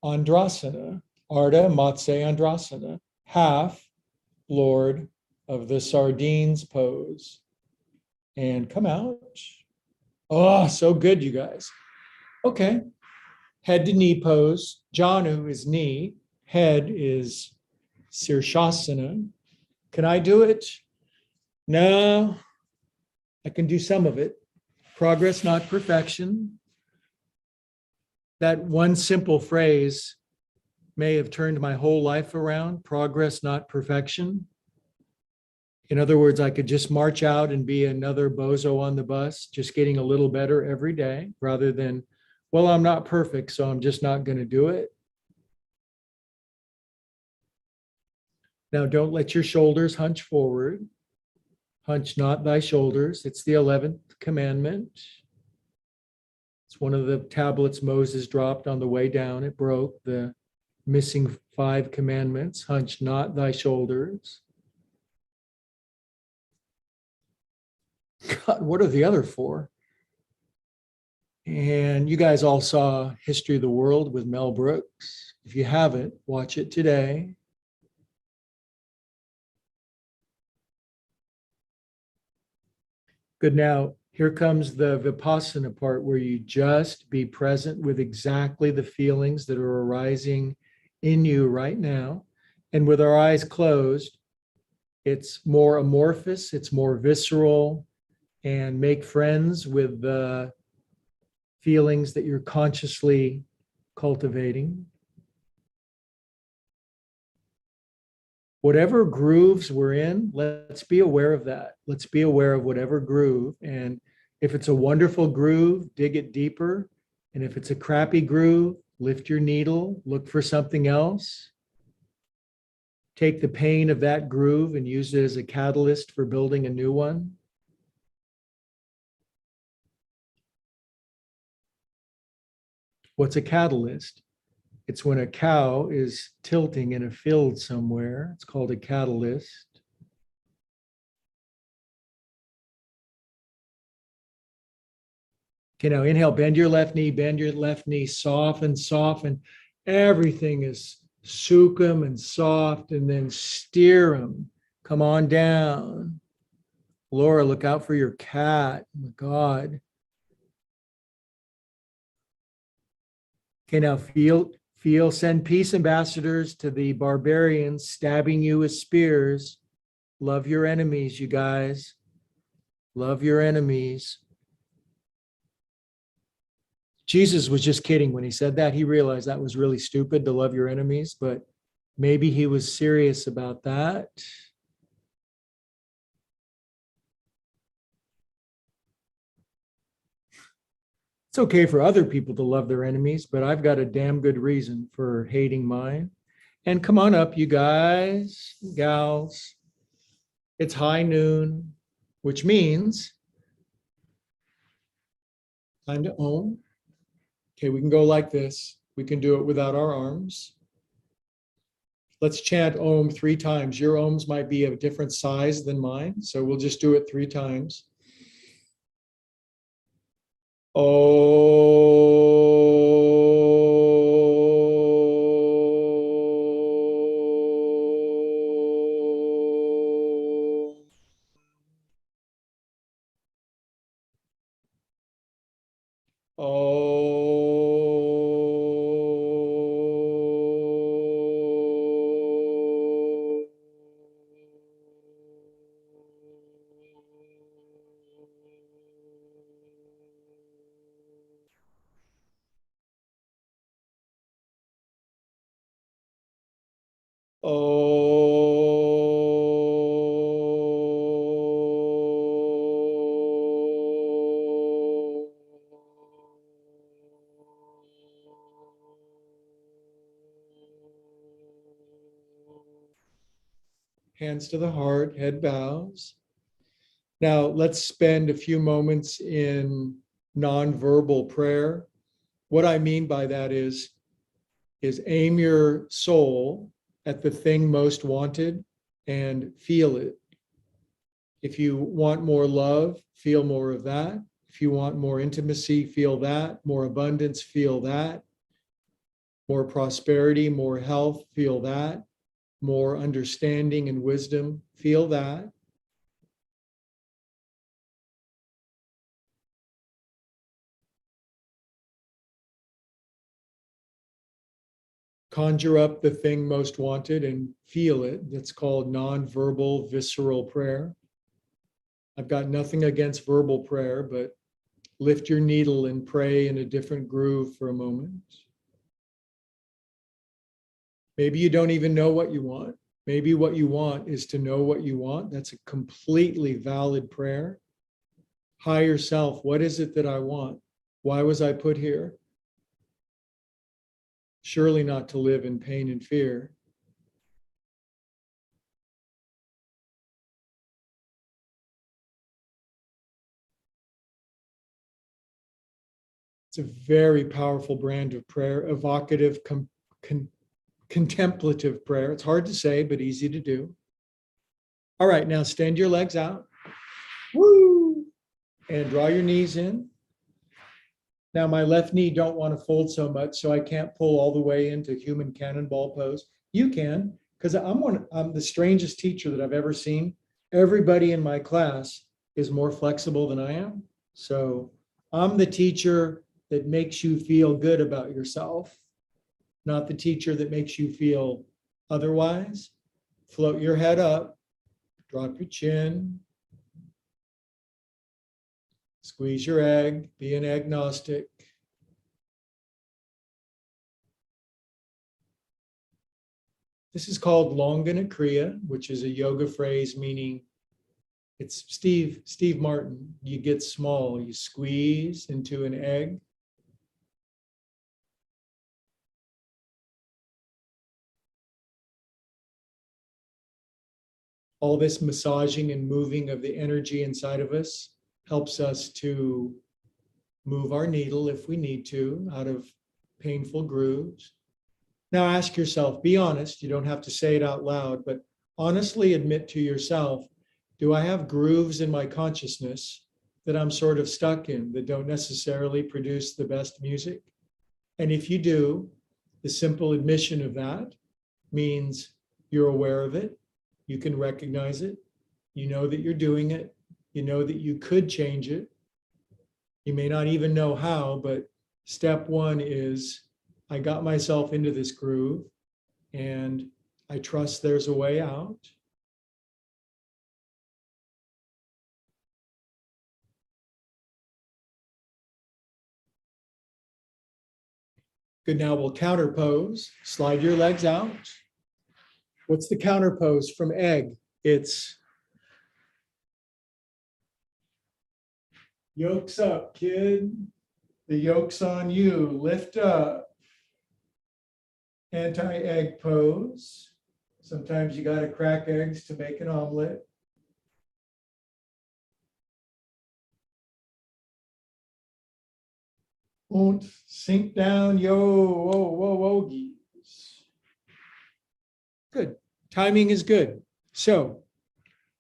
Andrasana. Ardha Matsya Andrasana. Half, Lord of the Sardines pose. And come out. Oh, so good, you guys. Okay. Head to knee pose. Janu is knee. Head is Sirshasana. Can I do it? No, I can do some of it. Progress, not perfection. That one simple phrase may have turned my whole life around. Progress, not perfection. In other words, I could just march out and be another bozo on the bus, just getting a little better every day, rather than, well, I'm not perfect, so I'm just not going to do it. Now, don't let your shoulders hunch forward. Hunch not thy shoulders. It's the 11th commandment. It's one of the tablets Moses dropped on the way down. It broke the missing 5 commandments. Hunch not thy shoulders. God, what are the other 4? And you guys all saw History of the World with Mel Brooks. If you haven't, watch it today. Good. Now, here comes the Vipassana part, where you just be present with exactly the feelings that are arising in you right now. And with our eyes closed, it's more amorphous, it's more visceral, and make friends with the feelings that you're consciously cultivating. whatever grooves we're in, let's be aware of that. Let's be aware of whatever groove. And if it's a wonderful groove, dig it deeper. And if it's a crappy groove, lift your needle, look for something else. Take the pain of that groove and use it as a catalyst for building a new one. What's a catalyst? It's when a cow is tilting in a field somewhere. It's called a catalyst. Okay, now inhale, bend your left knee, soften, soften. Everything is sukham and soft, and then steer them. Come on down. Laura, look out for your cat. Oh my God. Okay, now feel, send peace ambassadors to the barbarians stabbing you with spears. Love your enemies, you guys. Love your enemies. Jesus was just kidding when he said that. He realized that was really stupid to love your enemies, but maybe he was serious about that. It's okay for other people to love their enemies, but I've got a damn good reason for hating mine. And come on up, you guys, gals. It's high noon, which means time to Om. Okay, we can go like this. We can do it without our arms. Let's chant Om 3 times. Your Oms might be of a different size than mine, so we'll just do it 3 times. Hands to the heart, head bows. Now let's spend a few moments in nonverbal prayer. What I mean by that is aim your soul at the thing most wanted and feel it. If you want more love, feel more of that. If you want more intimacy, feel that. More abundance, feel that. More prosperity, more health, feel that. More understanding and wisdom, feel that. Conjure up the thing most wanted and feel it. That's called nonverbal visceral prayer. I've got nothing against verbal prayer, but lift your needle and pray in a different groove for a moment. Maybe you don't even know what you want. Maybe what you want is to know what you want. That's a completely valid prayer. Higher self, what is it that I want? Why was I put here? Surely not to live in pain and fear. It's a very powerful brand of prayer, evocative, contemplative prayer. It's hard to say, but easy to do. All right, now extend your legs out. Woo! And draw your knees in. Now my left knee don't want to fold so much, so I can't pull all the way into human cannonball pose. You can, because I'm the strangest teacher that I've ever seen. Everybody in my class is more flexible than I am. So I'm the teacher that makes you feel good about yourself, not the teacher that makes you feel otherwise. Float your head up, drop your chin, squeeze your egg, be an agnostic. This is called Longana Kriya, which is a yoga phrase meaning it's Steve Martin. You get small, you squeeze into an egg. All this massaging and moving of the energy inside of us helps us to move our needle if we need to out of painful grooves. Now ask yourself, be honest, you don't have to say it out loud, but honestly admit to yourself, do I have grooves in my consciousness that I'm sort of stuck in that don't necessarily produce the best music? And if you do, the simple admission of that means you're aware of it, you can recognize it, you know that you're doing it, you know that you could change it. You may not even know how, but step one is I got myself into this groove and I trust there's a way out. Good, now we'll counter pose. Slide your legs out. What's the counter pose from egg? It's yolks up, kid. The yolk's on you. Lift up. Anti-egg pose. Sometimes you got to crack eggs to make an omelet. Und sink down, yo, whoa, whoa, whoa, geez. Good. Timing is good. So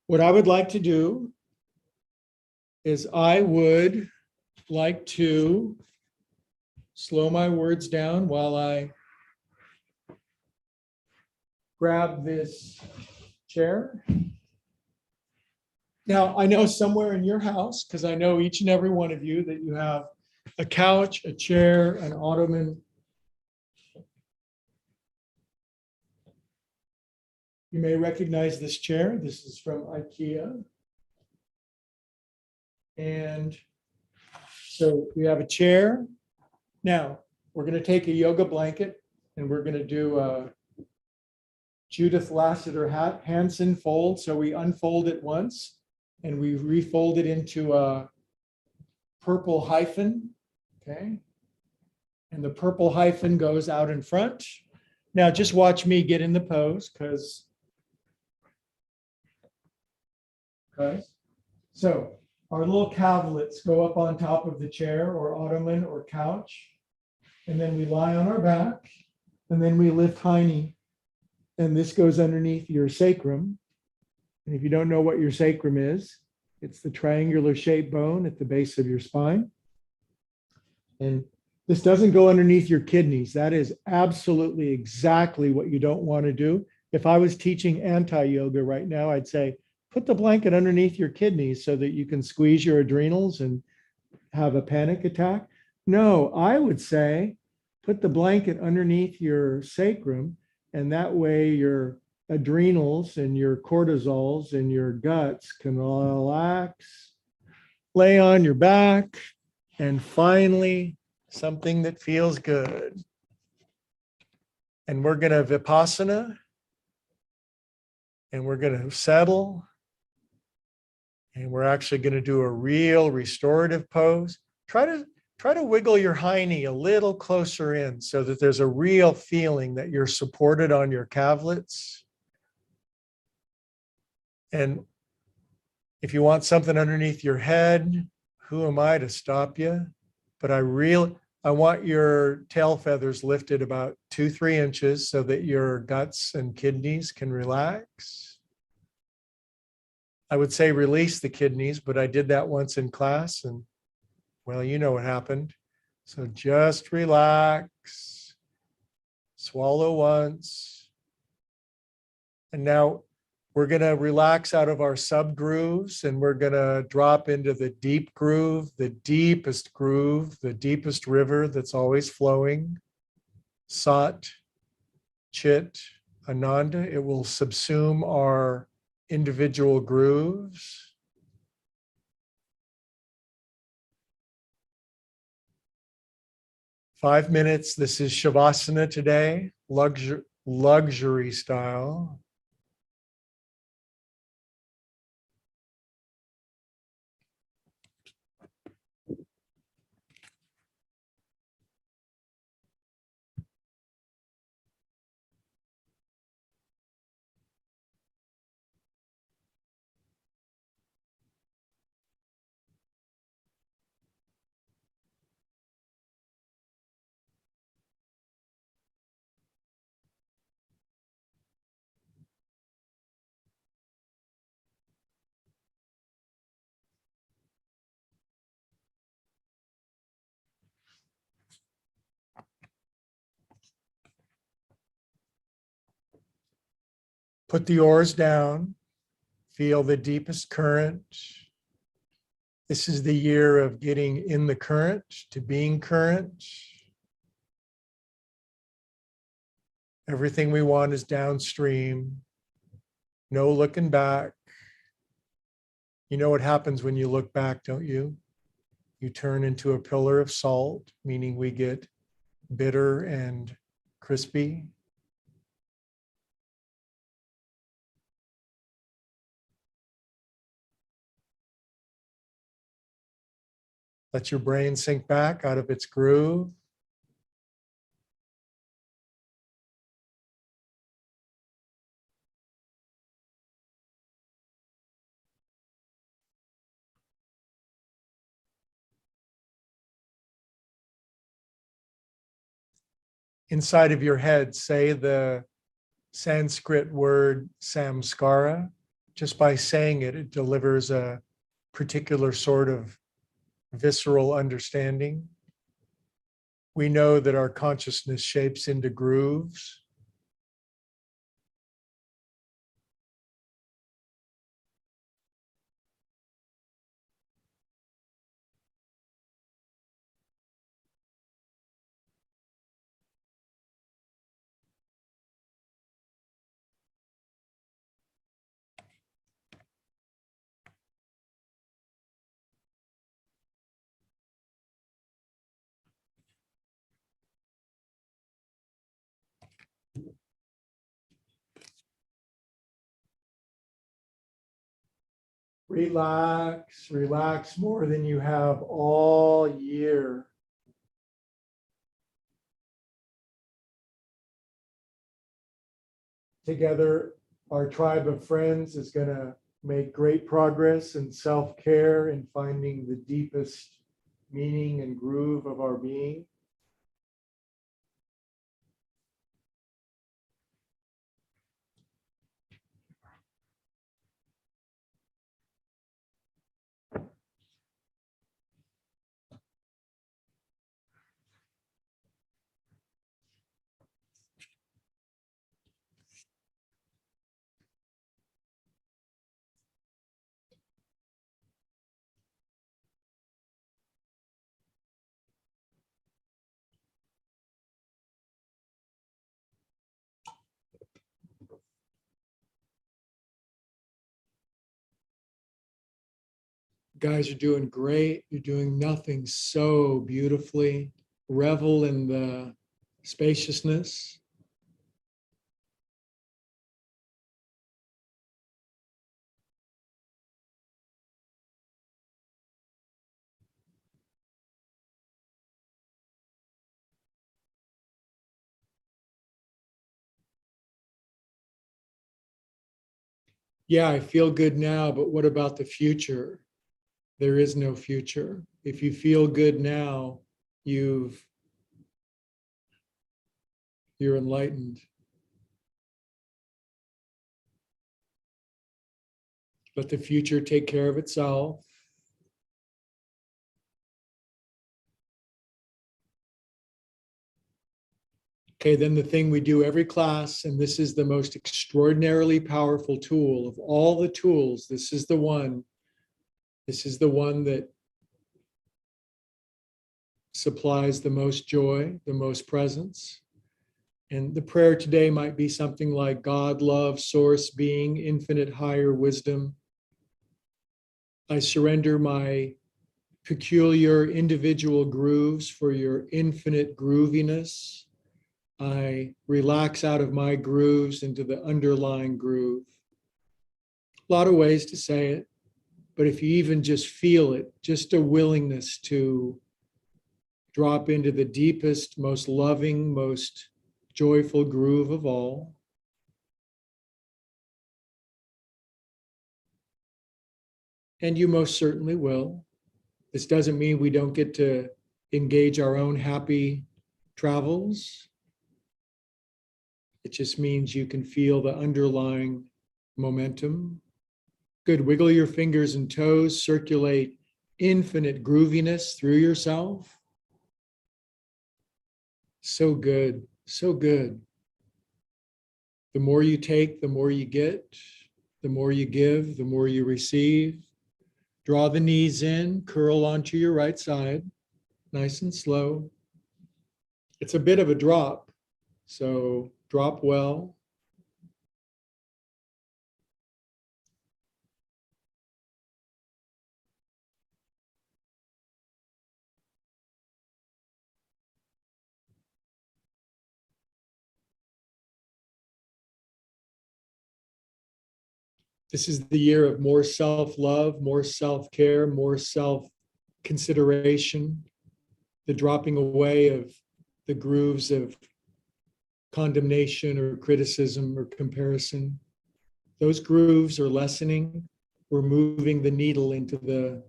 what I would like to do is I would like to slow my words down while I grab this chair. Now, I know somewhere in your house, because I know each and every one of you, that you have a couch, a chair, an ottoman. You may recognize this chair. This is from IKEA. And so we have a chair. Now, we're going to take a yoga blanket and we're going to do a Judith Lassiter Hansen fold. So we unfold it once and we refold it into a purple hyphen. Okay. And the purple hyphen goes out in front. Now just watch me get in the pose because. Okay. So our little calvelets go up on top of the chair or ottoman or couch. And then we lie on our back and then we lift hiney. And this goes underneath your sacrum. And if you don't know what your sacrum is, it's the triangular shaped bone at the base of your spine. And this doesn't go underneath your kidneys. That is absolutely exactly what you don't want to do. If I was teaching anti-yoga right now, I'd say, put the blanket underneath your kidneys so that you can squeeze your adrenals and have a panic attack. No, I would say, put the blanket underneath your sacrum, and that way your adrenals and your cortisols and your guts can relax, lay on your back, and finally, something that feels good. And we're going to Vipassana, and we're going to settle, and we're actually going to do a real restorative pose. Try to wiggle your hiney a little closer in so that there's a real feeling that you're supported on your calvelets. And if you want something underneath your head, who am I to stop you? But I want your tail feathers lifted about 2-3 inches so that your guts and kidneys can relax. I would say release the kidneys, but I did that once in class and well, you know what happened. So just relax, swallow once. And now we're going to relax out of our subgrooves and we're going to drop into the deep groove, the deepest river that's always flowing. Sat, Chit, Ananda. It will subsume our individual grooves. Five minutes. This is Shavasana today, luxury style. Put the oars down, feel the deepest current. This is the year of getting in the current to being current. Everything we want is downstream. No looking back. You know what happens when you look back, don't you? You turn into a pillar of salt, meaning we get bitter and crispy. Let your brain sink back out of its groove. Inside of your head, say the Sanskrit word samskara. Just by saying it, it delivers a particular sort of visceral understanding. We know that our consciousness shapes into grooves. Relax, relax more than you have all year. Together, our tribe of friends is going to make great progress in self-care and finding the deepest meaning and groove of our being. Guys are doing great. You're doing nothing so beautifully. Revel in the spaciousness. Yeah, I feel good now, but what about the future? There is no future. If you feel good now, you're enlightened. Let the future take care of itself. Okay, then the thing we do every class, and this is the most extraordinarily powerful tool of all the tools. This is the one that supplies the most joy, the most presence. And the prayer today might be something like God, love, source, being, infinite, higher wisdom. I surrender my peculiar individual grooves for your infinite grooviness. I relax out of my grooves into the underlying groove. A lot of ways to say it, but if you even just feel it, just a willingness to drop into the deepest, most loving, most joyful groove of all. And you most certainly will. This doesn't mean we don't get to engage our own happy travels. It just means you can feel the underlying momentum. Good. Wiggle your fingers and toes, circulate infinite grooviness through yourself. So good. So good. The more you take, the more you get. The more you give, the more you receive. Draw the knees in, curl onto your right side, nice and slow. It's a bit of a drop, so drop well. This is the year of more self-love, more self-care, more self-consideration, the dropping away of the grooves of condemnation or criticism or comparison. Those grooves are lessening. We're moving the needle into the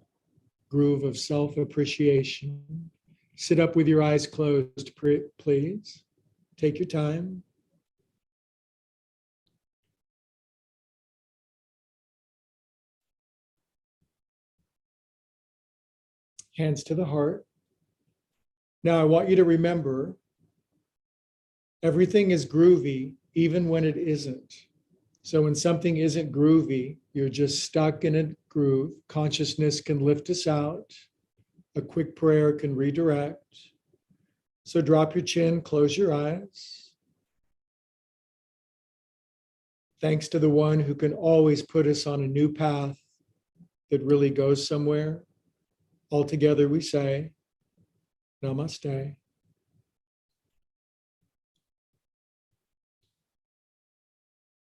groove of self-appreciation. Sit up with your eyes closed, please. Take your time. Hands to the heart. Now I want you to remember, everything is groovy, even when it isn't. So when something isn't groovy, you're just stuck in a groove. Consciousness can lift us out. A quick prayer can redirect. So drop your chin, close your eyes. Thanks to the one who can always put us on a new path that really goes somewhere. All together we say, Namaste.